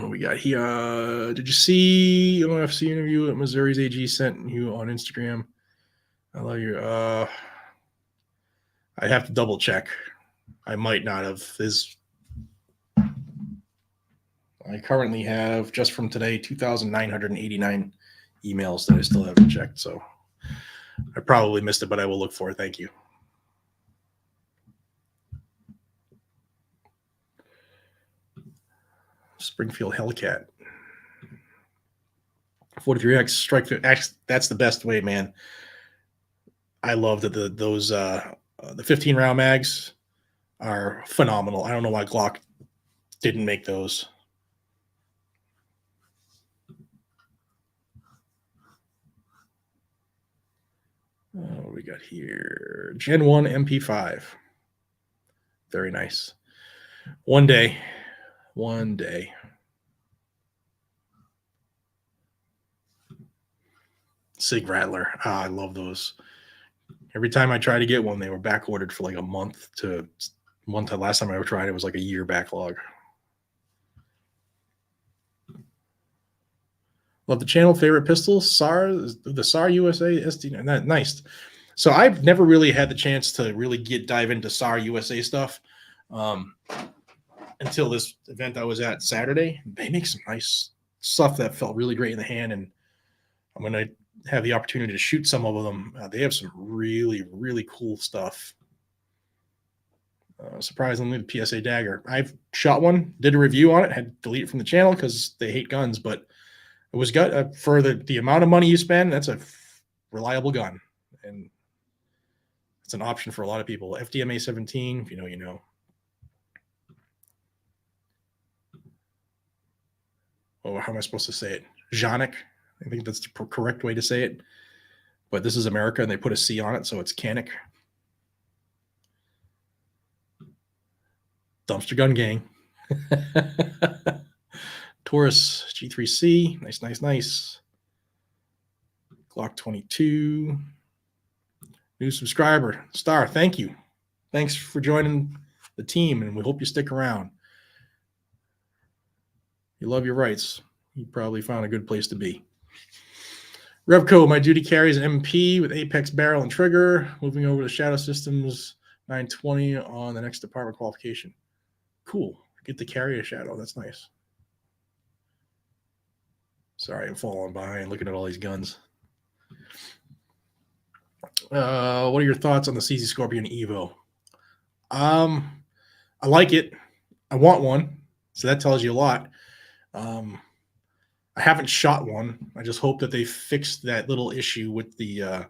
What we got here? Did you see OFC interview that Missouri's AG sent you on Instagram? I love you. I have to double check. I might not have. I currently have, just from today, 2,989 emails that I still haven't checked. So I probably missed it, but I will look for it. Thank you. Springfield Hellcat. 43X strike. That's the best way, man. I love that the 15 round mags are phenomenal. I don't know why Glock didn't make those. What we got here? Gen 1 MP5. Very nice. One day. Sig Rattler. I love those. Every time I try to get one, they were back ordered for like a month to one time. Last time I ever tried, it was like a year backlog. Love the channel. Favorite pistol? The SAR USA SD. Nice. So I've never really had the chance to really dive into SAR USA stuff until this event I was at Saturday. They make some nice stuff that felt really great in the hand, and I'm going to have the opportunity to shoot some of them. They have some really, really cool stuff. Surprisingly, the PSA dagger. I've shot one, did a review on it, had to delete it from the channel because they hate guns, but it was for the amount of money you spend. That's a reliable gun, and it's an option for a lot of people. FDMA 17, if you know, you know. Oh, how am I supposed to say it? Jonic. I think that's the correct way to say it. But this is America, and they put a C on it, so it's Canic. Dumpster Gun Gang. Taurus G3C. Nice. Glock 22. New subscriber. Star, thank you. Thanks for joining the team, and we hope you stick around. You love your rights. You probably found a good place to be. Revco, my duty carries an MP with Apex barrel and trigger. Moving over to Shadow Systems 920 on the next department qualification. Cool. Get to carry a Shadow. That's nice. Sorry, I'm falling behind looking at all these guns. What are your thoughts on the CZ Scorpion Evo? I like it. I want one, so that tells you a lot. I haven't shot one. I just hope that they fixed that little issue with the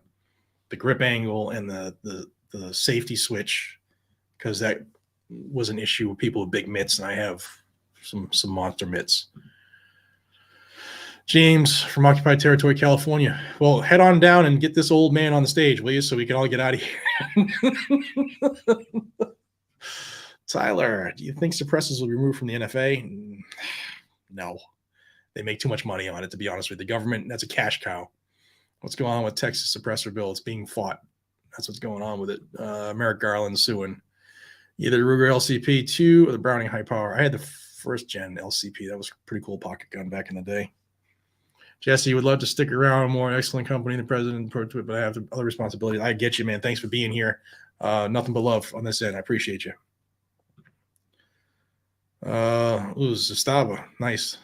grip angle and the safety switch, because that was an issue with people with big mitts, and I have some monster mitts. James from Occupied Territory, California. Well, head on down and get this old man on the stage, will you, so we can all get out of here. Tyler, do you think suppressors will be removed from the NFA? No. they make too much money on it, to be honest with you. The government, that's a cash cow. What's going on with Texas suppressor bill? It's being fought. That's what's going on with it. Merrick Garland suing either the Ruger LCP2 or the Browning High Power. I had the first gen LCP. That was a pretty cool pocket gun back in the day. Jesse would love to stick around. More excellent company, the president, but I have other responsibilities. I get you, man. Thanks for being here. Nothing but love on this end. I appreciate you. Zastava. Nice.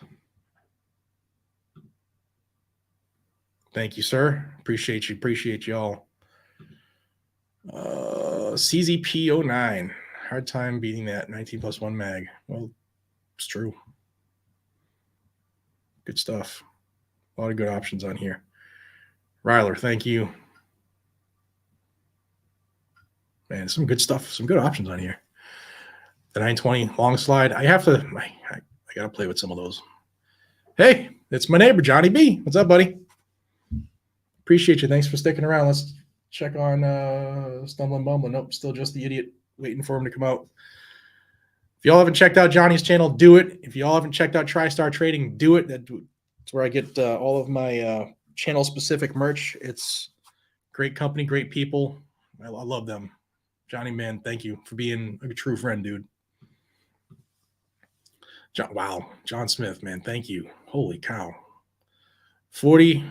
Thank you, sir. Appreciate you. Appreciate y'all. CZP09. Hard time beating that 19+1 mag. Well, it's true. Good stuff. A lot of good options on here. Ryler, thank you. Man, some good stuff. Some good options on here. The 920 long slide. I got to play with some of those. Hey, it's my neighbor, Johnny B. What's up, buddy? Appreciate you. Thanks for sticking around. Let's check on Stumbling Bumbling. Nope, still just the idiot waiting for him to come out. If y'all haven't checked out Johnny's channel, do it. If y'all haven't checked out TriStar Trading, do it. That's where I get all of my channel-specific merch. It's great company, great people. I love them. Johnny, man, thank you for being a true friend, dude. John Smith, man, thank you. Holy cow. 40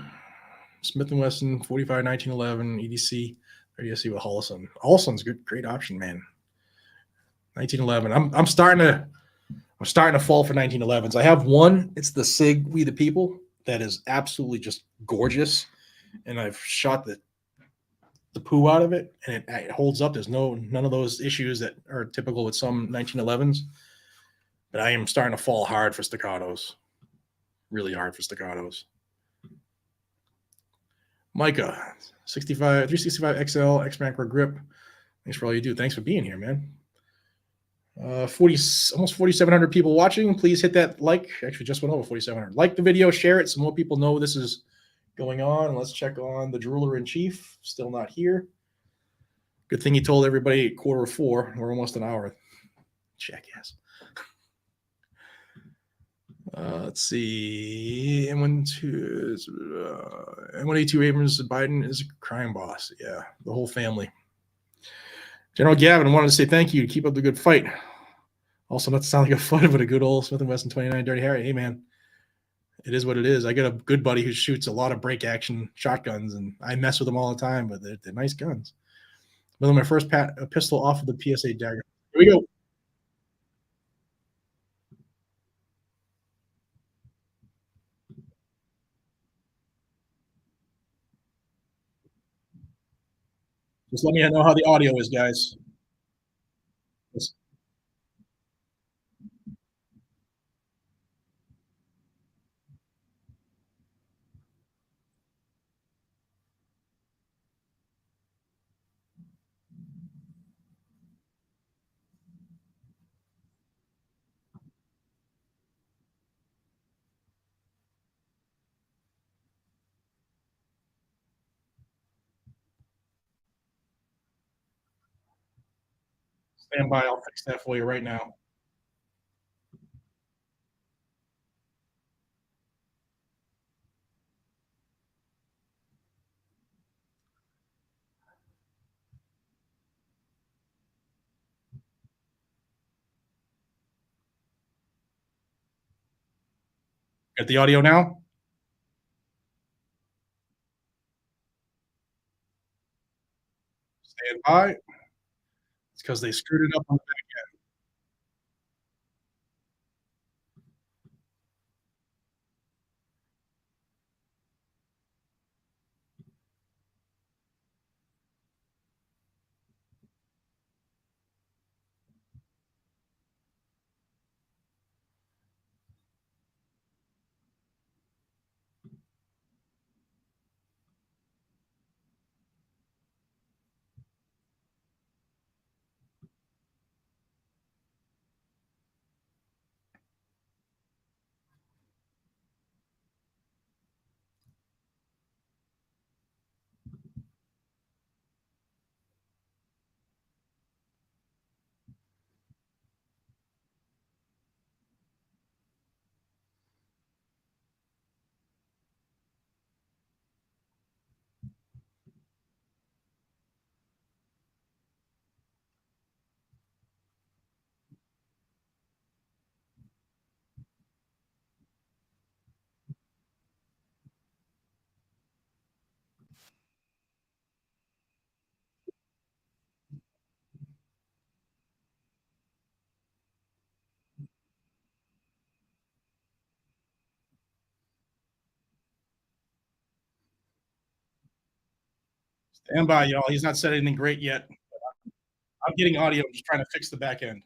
Smith & Wesson, 45 1911 EDC, 30 SC with Hollison. Hollison's good, great option, man. 1911. I'm starting to fall for 1911s. I have one. It's the SIG We the People that is absolutely just gorgeous, and I've shot the poo out of it, and it holds up. There's none of those issues that are typical with some 1911s. But I am starting to fall hard for staccatos, really hard for staccatos. Micah, 365 XL X macro grip. Thanks for all you do. Thanks for being here, man. almost 4,700 people watching. Please hit that like. Actually, just went over 4,700. Like the video, share it so more people know this is going on. Let's check on the drooler in chief. Still not here. Good thing he told everybody 3:45. We're almost an hour. Jackass. Let's see. M182 Abrams Biden is a crime boss. Yeah, the whole family. General Gavin wanted to say thank you. Keep up the good fight. Also, not to sound like a fight, but a good old Smith & Wesson 29 Dirty Harry. Hey, man, it is what it is. I got a good buddy who shoots a lot of break action shotguns, and I mess with them all the time, but they're nice guns. Building my first pistol off of the PSA dagger. Here we go. Just let me know how the audio is, guys. Stand by. I'll fix that for you right now. Got the audio now? Stand by. It's because they screwed it up on the back end. Stand by, y'all. He's not said anything great yet. I'm getting audio. I'm just trying to fix the back end.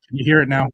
Can you hear it now?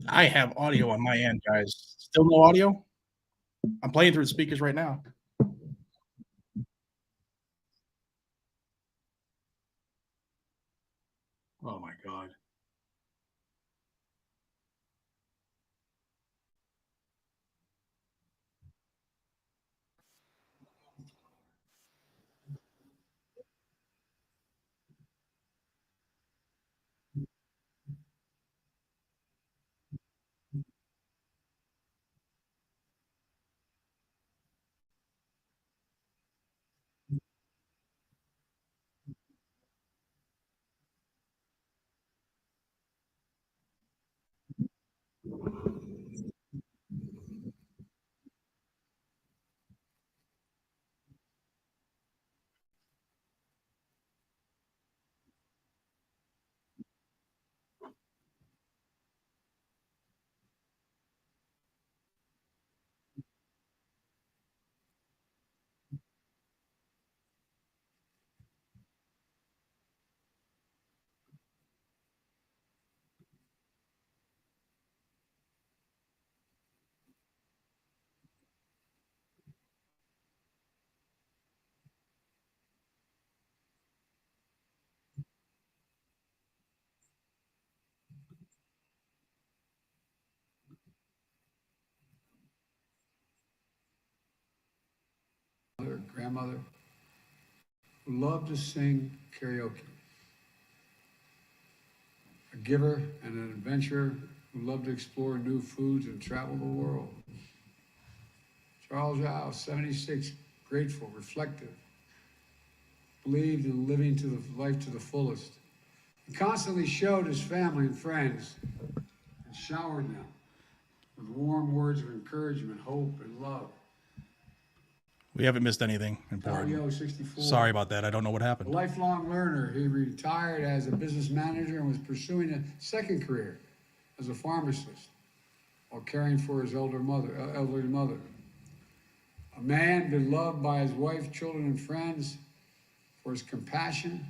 I have audio on my end, guys. Still no audio? I'm playing through the speakers right now. Oh my god. grandmother who loved to sing karaoke, a giver and an adventurer who loved to explore new foods and travel the world. Charles Yao, 76, grateful, reflective, believed in living to the life to the fullest. He constantly showed his family and friends and showered them with warm words of encouragement, hope, and love. We haven't missed anything important. Dario, 64. Sorry about that. I don't know what A happened. lifelong learner, he retired as a business manager and was pursuing a second career as a pharmacist while caring for his elderly mother. A man beloved by his wife, children, and friends for his compassion,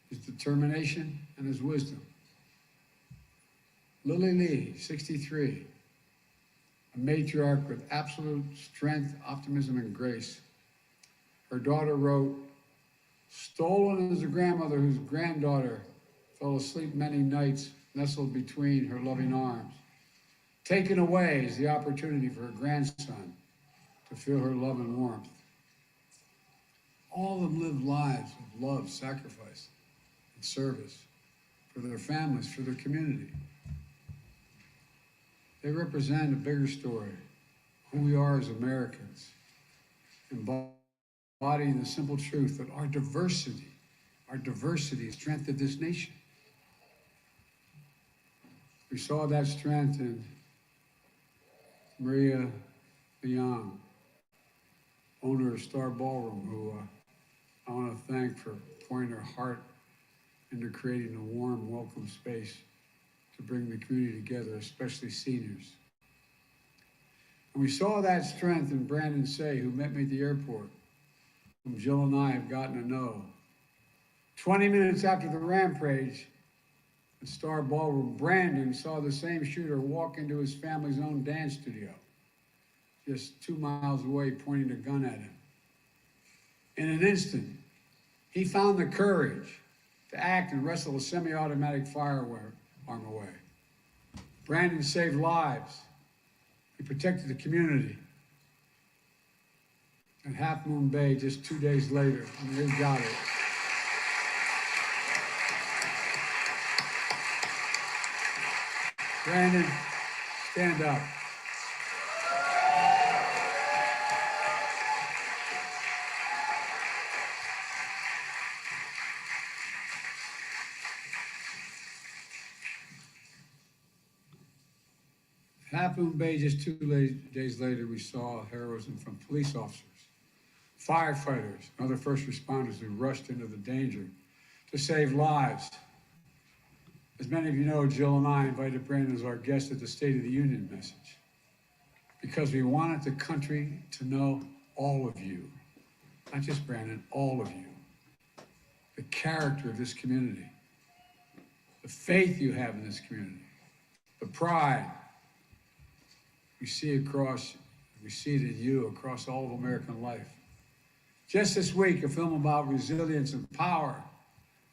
his determination, and his wisdom. Lily Lee, 63, a matriarch with absolute strength, optimism, and grace. Her daughter wrote, "Stolen is a grandmother whose granddaughter fell asleep many nights nestled between her loving arms. Taken away is the opportunity for her grandson to feel her love and warmth." All of them lived lives of love, sacrifice, and service for their families, for their community. They represent a bigger story, who we are as Americans, embodying the simple truth that our diversity is the strength of this nation. We saw that strength in Maria Young, owner of Star Ballroom, who I want to thank for pouring her heart into creating a warm, welcome space to bring the community together, especially seniors. And we saw that strength in Brandon Say, who met me at the airport, whom Jill and I have gotten to know. 20 minutes after the rampage at Star Ballroom, Brandon saw the same shooter walk into his family's own dance studio, just 2 miles away, pointing a gun at him. In an instant, he found the courage to act and wrestle a semi-automatic firearm away. Brandon saved lives. He protected the community. At Half Moon Bay, just 2 days later, and they got it. Brandon, stand up. Half Moon Bay, just 2 days later, we saw heroism from police officers, firefighters, and other first responders who rushed into the danger to save lives. As many of you know, Jill and I invited Brandon as our guest at the State of the Union message because we wanted the country to know all of you, not just Brandon, all of you, the character of this community, the faith you have in this community, the pride we see it in you across all of American life. Just this week, a film about resilience and power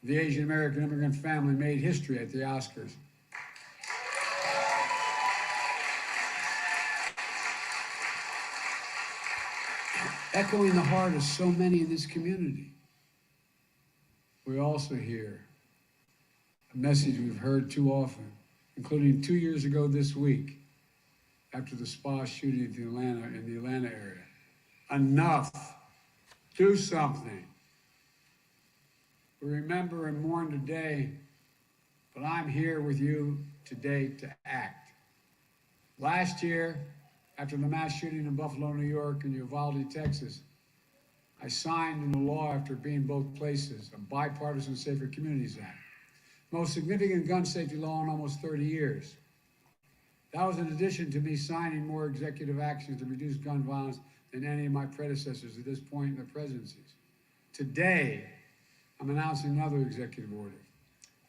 of the Asian American immigrant family made history at the Oscars. Echoing the heart of so many in this community. We also hear a message we've heard too often, including 2 years ago this week, after the spa shooting in the Atlanta area. Enough. Do something. We remember and mourn today, but I'm here with you today to act. Last year, after the mass shooting in Buffalo, New York, and Uvalde, Texas, I signed into law, after being both places, a bipartisan Safer Communities Act, most significant gun safety law in almost 30 years. That was in addition to me signing more executive actions to reduce gun violence than any of my predecessors at this point in the presidencies. Today, I'm announcing another executive order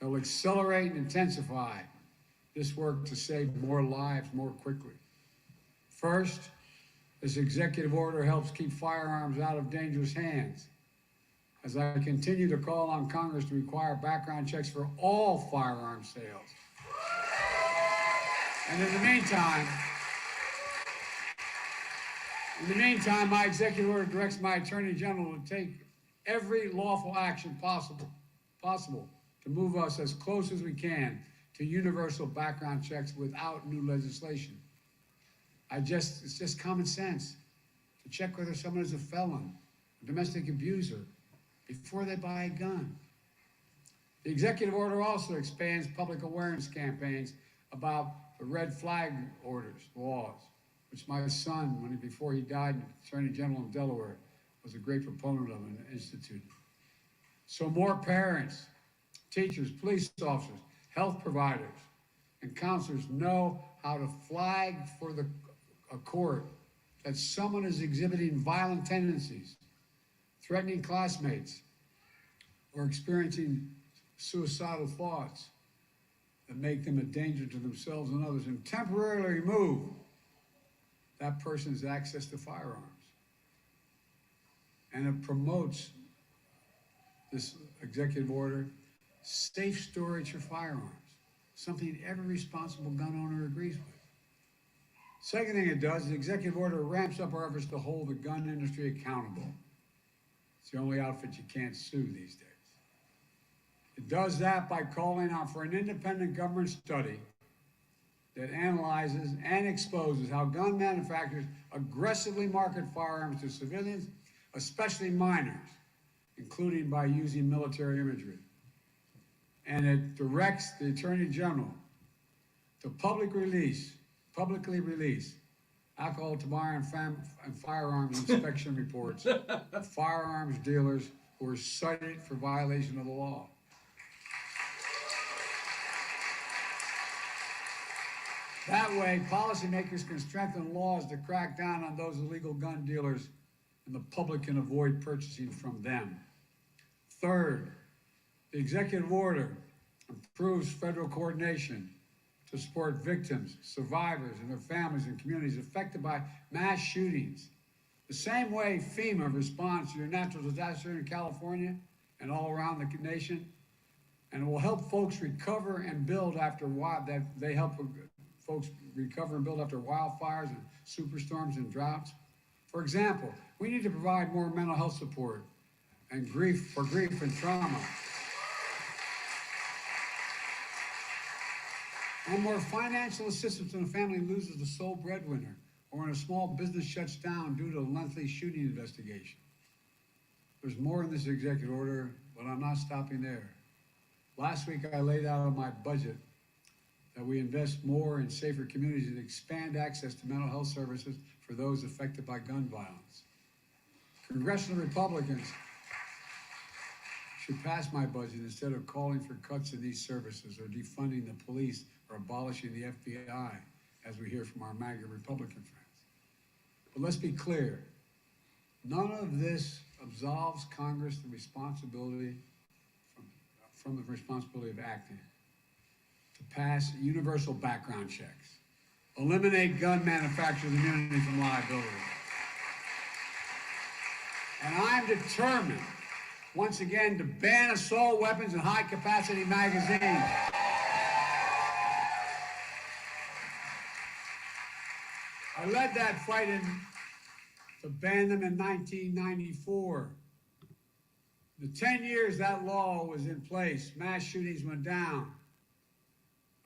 that will accelerate and intensify this work to save more lives more quickly. First, this executive order helps keep firearms out of dangerous hands, as I continue to call on Congress to require background checks for all firearm sales. And in the meantime, In the meantime, my executive order directs my Attorney General to take every lawful action possible to move us as close as we can to universal background checks without new legislation. It's just common sense to check whether someone is a felon, a domestic abuser, before they buy a gun. The executive order also expands public awareness campaigns about the red flag orders, laws, which my son, before he died, Attorney General of Delaware, was a great proponent of and instituted. So more parents, teachers, police officers, health providers, and counselors know how to flag for a court that someone is exhibiting violent tendencies, threatening classmates, or experiencing suicidal thoughts that make them a danger to themselves and others, and temporarily remove that person's access to firearms. And it promotes, this executive order, safe storage for firearms, something every responsible gun owner agrees with. Second thing it does, the executive order ramps up our efforts to hold the gun industry accountable. It's the only outfit you can't sue these days. It does that by calling out for an independent government study that analyzes and exposes how gun manufacturers aggressively market firearms to civilians, especially minors, including by using military imagery. And it directs the Attorney General to publicly release alcohol, tobacco, and firearms inspection reports of firearms dealers who are cited for violation of the law. That way, policymakers can strengthen laws to crack down on those illegal gun dealers, and the public can avoid purchasing from them. Third, the executive order improves federal coordination to support victims, survivors, and their families and communities affected by mass shootings. The same way FEMA responds to your natural disaster in California and all around the nation, and it will help folks recover and build after wildfires and superstorms and droughts. For example, we need to provide more mental health support and grief and trauma. And more financial assistance when a family loses the sole breadwinner or when a small business shuts down due to a lengthy shooting investigation. There's more in this executive order, but I'm not stopping there. Last week, I laid out in my budget that we invest more in safer communities and expand access to mental health services for those affected by gun violence. Congressional Republicans should pass my budget instead of calling for cuts in these services or defunding the police or abolishing the FBI, as we hear from our MAGA Republican friends. But let's be clear, none of this absolves Congress the responsibility from the responsibility of acting to pass universal background checks, eliminate gun manufacturers' immunity from liability. And I'm determined, once again, to ban assault weapons and high-capacity magazines. I led that fight to ban them in 1994. The 10 years that law was in place, mass shootings went down.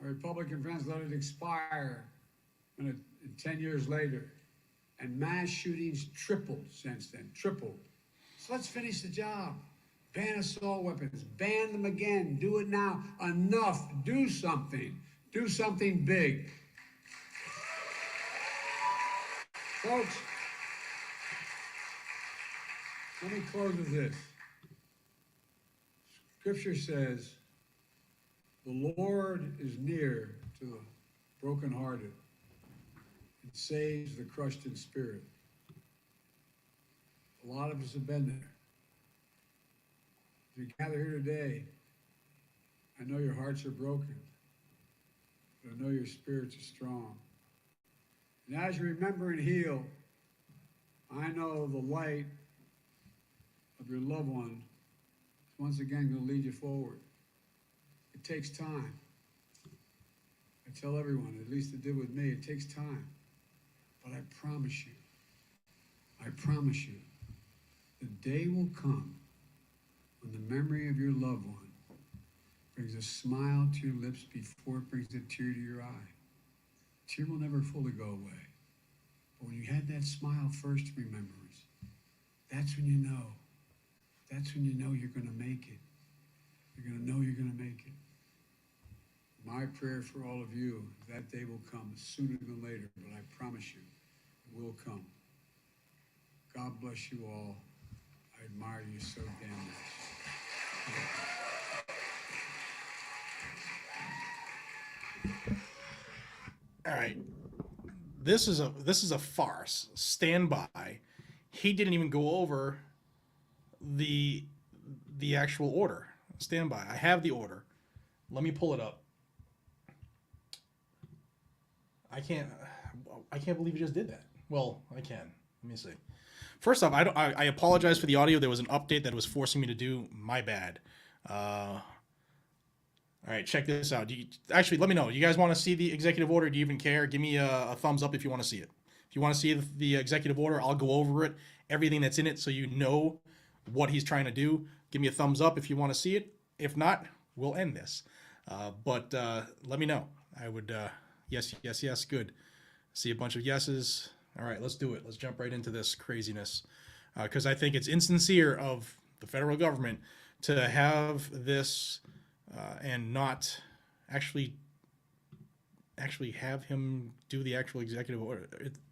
Our Republican friends let it expire 10 years later. And mass shootings tripled since then, tripled. So let's finish the job. Ban assault weapons, ban them again, do it now. Enough, do something big. Folks, let me close with this. Scripture says, the Lord is near to the brokenhearted and saves the crushed in spirit. A lot of us have been there. As we gather here today, I know your hearts are broken, but I know your spirits are strong. And as you remember and heal, I know the light of your loved one is once again going to lead you forward. It takes time. I tell everyone, at least it did with me, it takes time. But I promise you, I promise you, the day will come when the memory of your loved one brings a smile to your lips before it brings a tear to your eye. Tear will never fully go away. But when you had that smile first remembrance, that's when you know. That's when you know you're going to make it. You're going to know you're going to make it. My prayer for all of you, that day will come sooner than later, but I promise you, it will come. God bless you all. I admire you so damn much. All right. This is a farce. Stand by. He didn't even go over the actual order. Stand by. I have the order. Let me pull it up. I can't believe you just did that. Well, I can. Let me see. First off, I apologize for the audio. There was an update that was forcing me to do. My bad. All right, check this out. Actually, let me know. You guys want to see the executive order? Do you even care? Give me a thumbs up if you want to see it. If you want to see the executive order, I'll go over it, everything that's in it, so you know what he's trying to do. Give me a thumbs up if you want to see it. If not, we'll end this. But let me know. I would, yes, yes, yes, good. See a bunch of yeses. All right, let's do it. Let's jump right into this craziness. Because I think it's insincere of the federal government to have this and not actually have him do the actual executive order.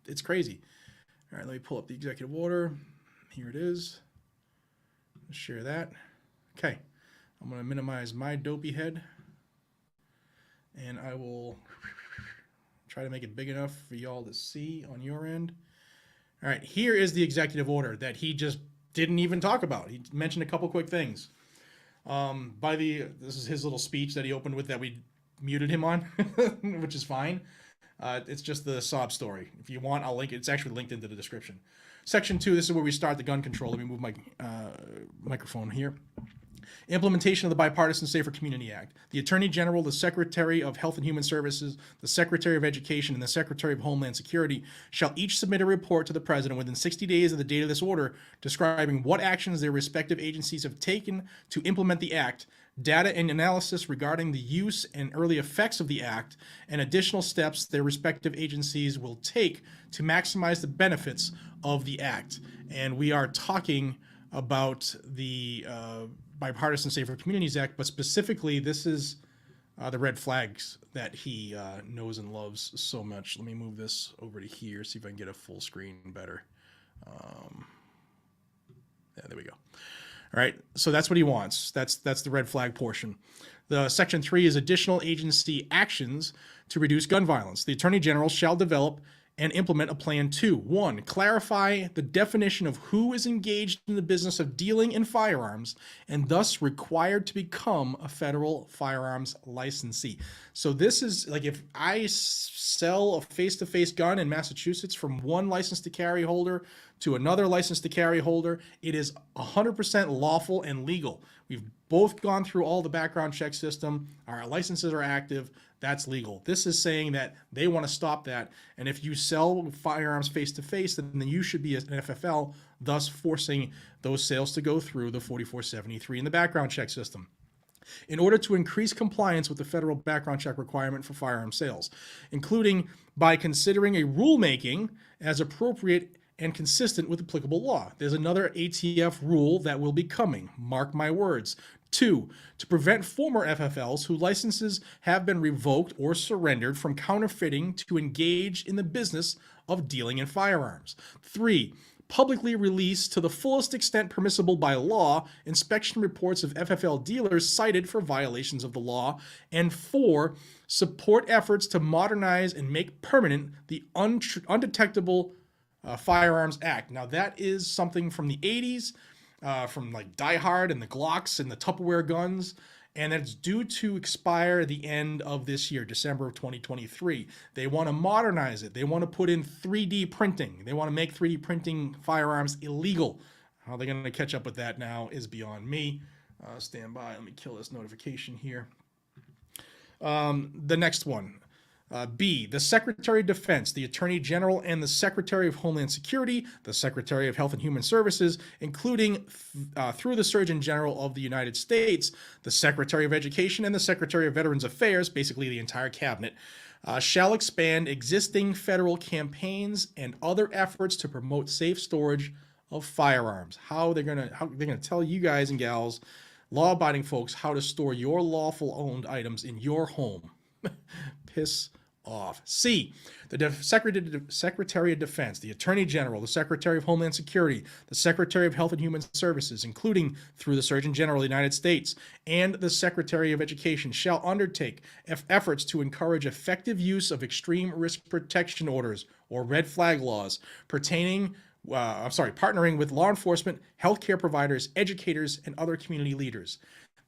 It's crazy. All right, let me pull up the executive order. Here it is. Let's share that. Okay, I'm going to minimize my dopey head, and I will try to make it big enough for y'all to see on your end. All right, here is the executive order that he just didn't even talk about. He mentioned a couple quick things. This is his little speech that he opened with that we muted him on, which is fine. It's just the sob story. If you want, I'll link it. It's actually linked into the description. Section 2, this is where we start the gun control. Let me move my microphone here. Implementation of the Bipartisan Safer Community Act. The Attorney General, the Secretary of Health and Human Services, the Secretary of Education, and the Secretary of Homeland Security shall each submit a report to the President within 60 days of the date of this order describing what actions their respective agencies have taken to implement the Act, data and analysis regarding the use and early effects of the Act, and additional steps their respective agencies will take to maximize the benefits of the Act. And we are talking about the Bipartisan Safer Communities Act, but specifically this is the red flags that he knows and loves so much. Let me move this over to here, see if I can get a full screen better. Yeah, there we go. All right, so that's what he wants. That's the red flag portion. The Section 3 is additional agency actions to reduce gun violence. The Attorney General shall develop and implement a plan to 1, clarify the definition of who is engaged in the business of dealing in firearms and thus required to become a federal firearms licensee. So this is like if I sell a face-to-face gun in Massachusetts from one license to carry holder to another license to carry holder, it is 100% lawful and legal. We've both gone through all the background check system. Our licenses are active. That's legal. This is saying that they want to stop that. And if you sell firearms face-to-face, then you should be an FFL, thus forcing those sales to go through the 4473 in the background check system. In order to increase compliance with the federal background check requirement for firearm sales, including by considering a rulemaking as appropriate and consistent with applicable law. There's another ATF rule that will be coming. Mark my words. 2, to prevent former FFLs whose licenses have been revoked or surrendered from counterfeiting to engage in the business of dealing in firearms. 3, publicly release to the fullest extent permissible by law inspection reports of FFL dealers cited for violations of the law. And 4, support efforts to modernize and make permanent the Undetectable Firearms Act. Now that is something from the 80s, from like Die Hard and the Glocks and the Tupperware guns, and it's due to expire the end of this year, December of 2023. They want to modernize it. They want to put in 3D printing. They want to make 3D printing firearms illegal. How they're going to catch up with that now is beyond me. Stand by. Let me kill this notification here. The next one. B, the Secretary of Defense, the Attorney General, and the Secretary of Homeland Security, the Secretary of Health and Human Services, including through the Surgeon General of the United States, the Secretary of Education, and the Secretary of Veterans Affairs, basically the entire cabinet, shall expand existing federal campaigns and other efforts to promote safe storage of firearms. How they're gonna tell you guys and gals, law-abiding folks, how to store your lawful owned items in your home. Piss off. C, the Secretary of Defense, the Attorney General, the Secretary of Homeland Security, the Secretary of Health and Human Services, including through the Surgeon General of the United States, and the Secretary of Education shall undertake efforts to encourage effective use of extreme risk protection orders or red flag laws partnering with law enforcement, healthcare providers, educators, and other community leaders.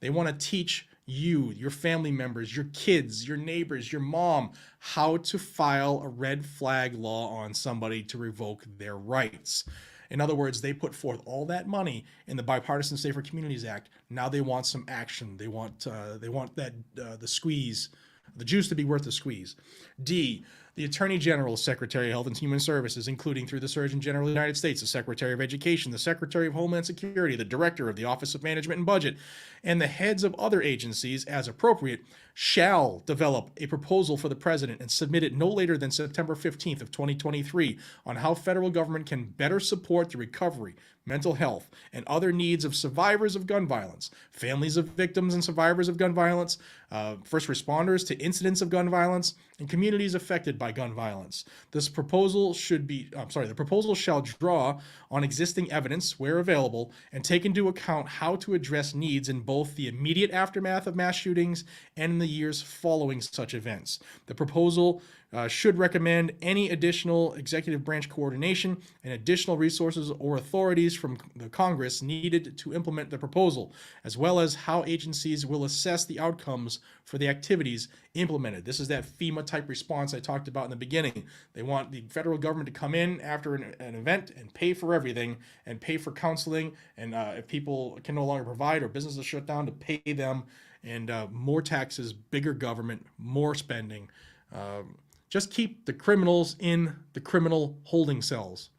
They want to teach you, your family members, your kids, your neighbors, your mom, how to file a red flag law on somebody to revoke their rights. In other words, they put forth all that money in the Bipartisan Safer Communities Act. Now they want some action. They want that the squeeze, the juice to be worth the squeeze. D, the Attorney General, Secretary of Health and Human Services, including through the Surgeon General of the United States, the Secretary of Education, the Secretary of Homeland Security, the Director of the Office of Management and Budget, and the heads of other agencies, as appropriate, shall develop a proposal for the President and submit it no later than September 15th of 2023 on how federal government can better support the recovery, mental health, and other needs of survivors of gun violence, families of victims and survivors of gun violence, first responders to incidents of gun violence, and communities affected by gun violence. The proposal shall draw on existing evidence where available and take into account how to address needs in both the immediate aftermath of mass shootings and in the years following such events. The proposal should recommend any additional executive branch coordination and additional resources or authorities from the Congress needed to implement the proposal, as well as how agencies will assess the outcomes for the activities implemented. This is that FEMA type response I talked about in the beginning. They want the federal government to come in after an event and pay for everything and pay for counseling, and if people can no longer provide or businesses shut down, to pay them, and more taxes, bigger government, more spending. Just keep the criminals in the criminal holding cells.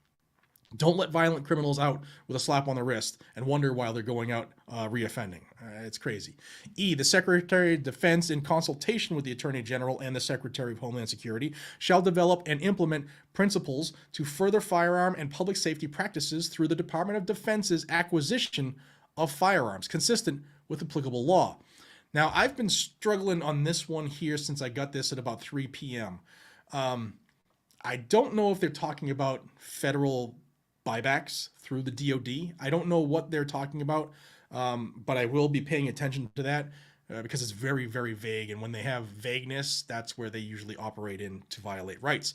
Don't let violent criminals out with a slap on the wrist and wonder why they're going out reoffending. It's crazy. E, the Secretary of Defense, in consultation with the Attorney General and the Secretary of Homeland Security, shall develop and implement principles to further firearm and public safety practices through the Department of Defense's acquisition of firearms, consistent with applicable law. Now, I've been struggling on this one here since I got this at about 3 p.m. I don't know if they're talking about federal buybacks through the DOD. I don't know what they're talking about, but I will be paying attention to that because it's very, very vague. And when they have vagueness, that's where they usually operate in to violate rights.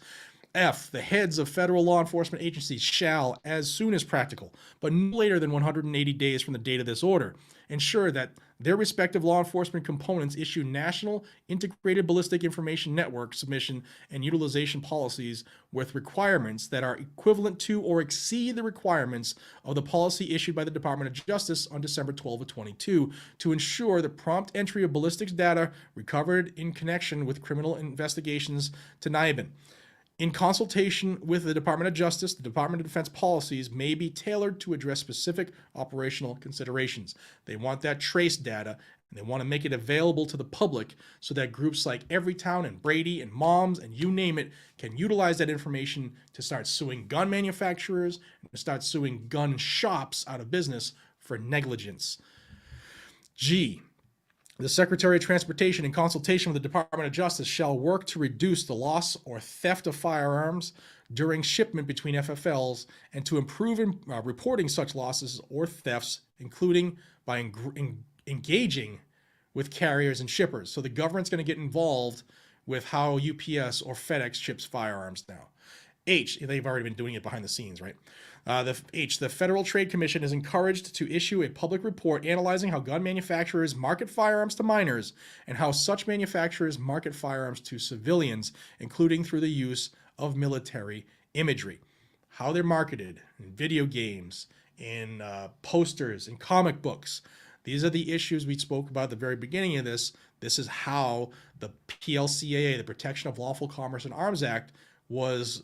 F, the heads of federal law enforcement agencies shall, as soon as practical, but no later than 180 days from the date of this order, ensure that their respective law enforcement components issue national integrated ballistic information network submission and utilization policies with requirements that are equivalent to or exceed the requirements of the policy issued by the Department of Justice on December 12 of 22 to ensure the prompt entry of ballistics data recovered in connection with criminal investigations to NIBIN. In consultation with the Department of Justice, the Department of Defense policies may be tailored to address specific operational considerations. They want that trace data, and they want to make it available to the public so that groups like Everytown and Brady and Moms and you name it can utilize that information to start suing gun manufacturers and to start suing gun shops out of business for negligence. G, the Secretary of Transportation, in consultation with the Department of Justice, shall work to reduce the loss or theft of firearms during shipment between FFLs and to improve reporting such losses or thefts, including by engaging with carriers and shippers. So the government's going to get involved with how UPS or FedEx ships firearms now. H, they've already been doing it behind the scenes, right? The Federal Trade Commission is encouraged to issue a public report analyzing how gun manufacturers market firearms to minors and how such manufacturers market firearms to civilians, including through the use of military imagery. How they're marketed in video games, in posters, in comic books. These are the issues we spoke about at the very beginning of this. This is how the PLCAA, the Protection of Lawful Commerce and Arms Act, was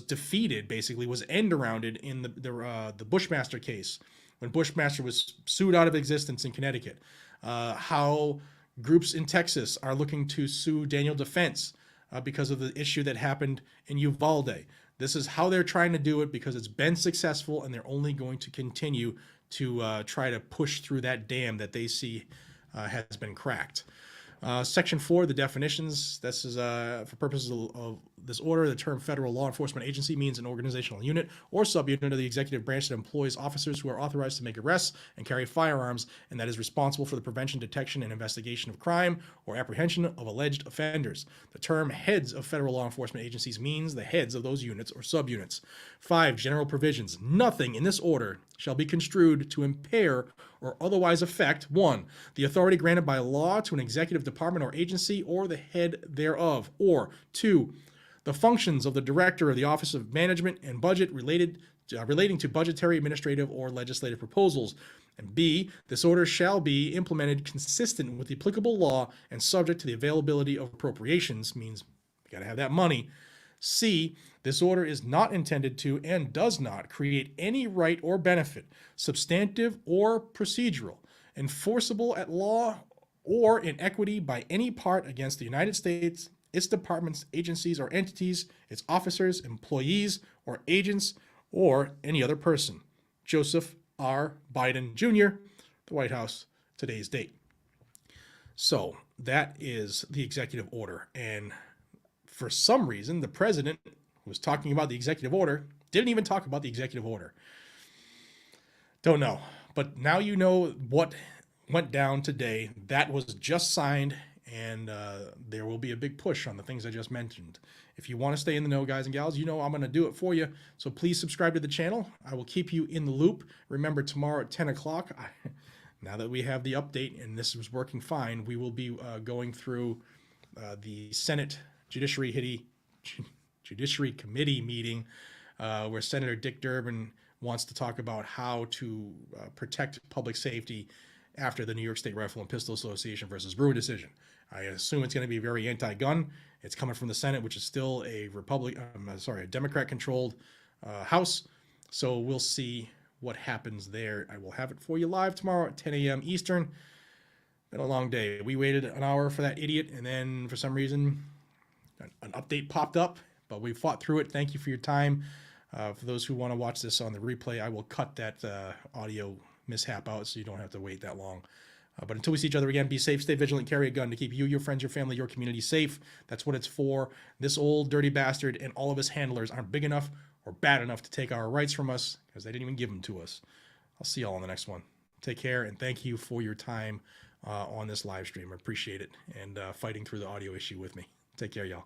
defeated, basically, was end arounded in the Bushmaster case, when Bushmaster was sued out of existence in Connecticut. How groups in Texas are looking to sue Daniel Defense because of the issue that happened in Uvalde. This is how they're trying to do it, because it's been successful, and they're only going to continue to try to push through that dam that they see has been cracked. Section 4, the definitions. This is for purposes of this order, the term federal law enforcement agency means an organizational unit or subunit of the executive branch that employs officers who are authorized to make arrests and carry firearms, and that is responsible for the prevention, detection, and investigation of crime or apprehension of alleged offenders. The term heads of federal law enforcement agencies means the heads of those units or subunits. 5, general provisions. Nothing in this order shall be construed to impair or otherwise affect 1, the authority granted by law to an executive department or agency or the head thereof, or 2, the functions of the director of the Office of Management and Budget relating to budgetary, administrative, or legislative proposals. And B, this order shall be implemented consistent with the applicable law and subject to the availability of appropriations, means we got to have that money. C, this order is not intended to and does not create any right or benefit, substantive or procedural, enforceable at law or in equity by any part against the United States, its departments, agencies, or entities, its officers, employees, or agents, or any other person. Joseph R. Biden Jr., the White House, today's date. So that is the executive order. And for some reason, the president was talking about the executive order, didn't even talk about the executive order. Don't know. But now you know what went down today. That was just signed, and there will be a big push on the things I just mentioned. If you want to stay in the know, guys and gals, you know I'm going to do it for you. So please subscribe to the channel. I will keep you in the loop. Remember, tomorrow at 10 o'clock, now that we have the update and this is working fine, we will be going through the Senate Judiciary Committee meeting where Senator Dick Durbin wants to talk about how to protect public safety after the New York State Rifle and Pistol Association versus Brewer decision. I assume it's going to be very anti-gun. It's coming from the Senate, which is still a Democrat-controlled House. So we'll see what happens there. I will have it for you live tomorrow at 10 a.m. Eastern. Been a long day. We waited an hour for that idiot, and then for some reason an update popped up, but we fought through it. Thank you for your time. For those who want to watch this on the replay, I will cut that audio mishap out so you don't have to wait that long. But until we see each other again, be safe, stay vigilant, carry a gun to keep you, your friends, your family, your community safe. That's what it's for. This old dirty bastard and all of his handlers aren't big enough or bad enough to take our rights from us, because they didn't even give them to us. I'll see y'all on the next one. Take care, and thank you for your time on this live stream. I appreciate it, and fighting through the audio issue with me. Take care, y'all.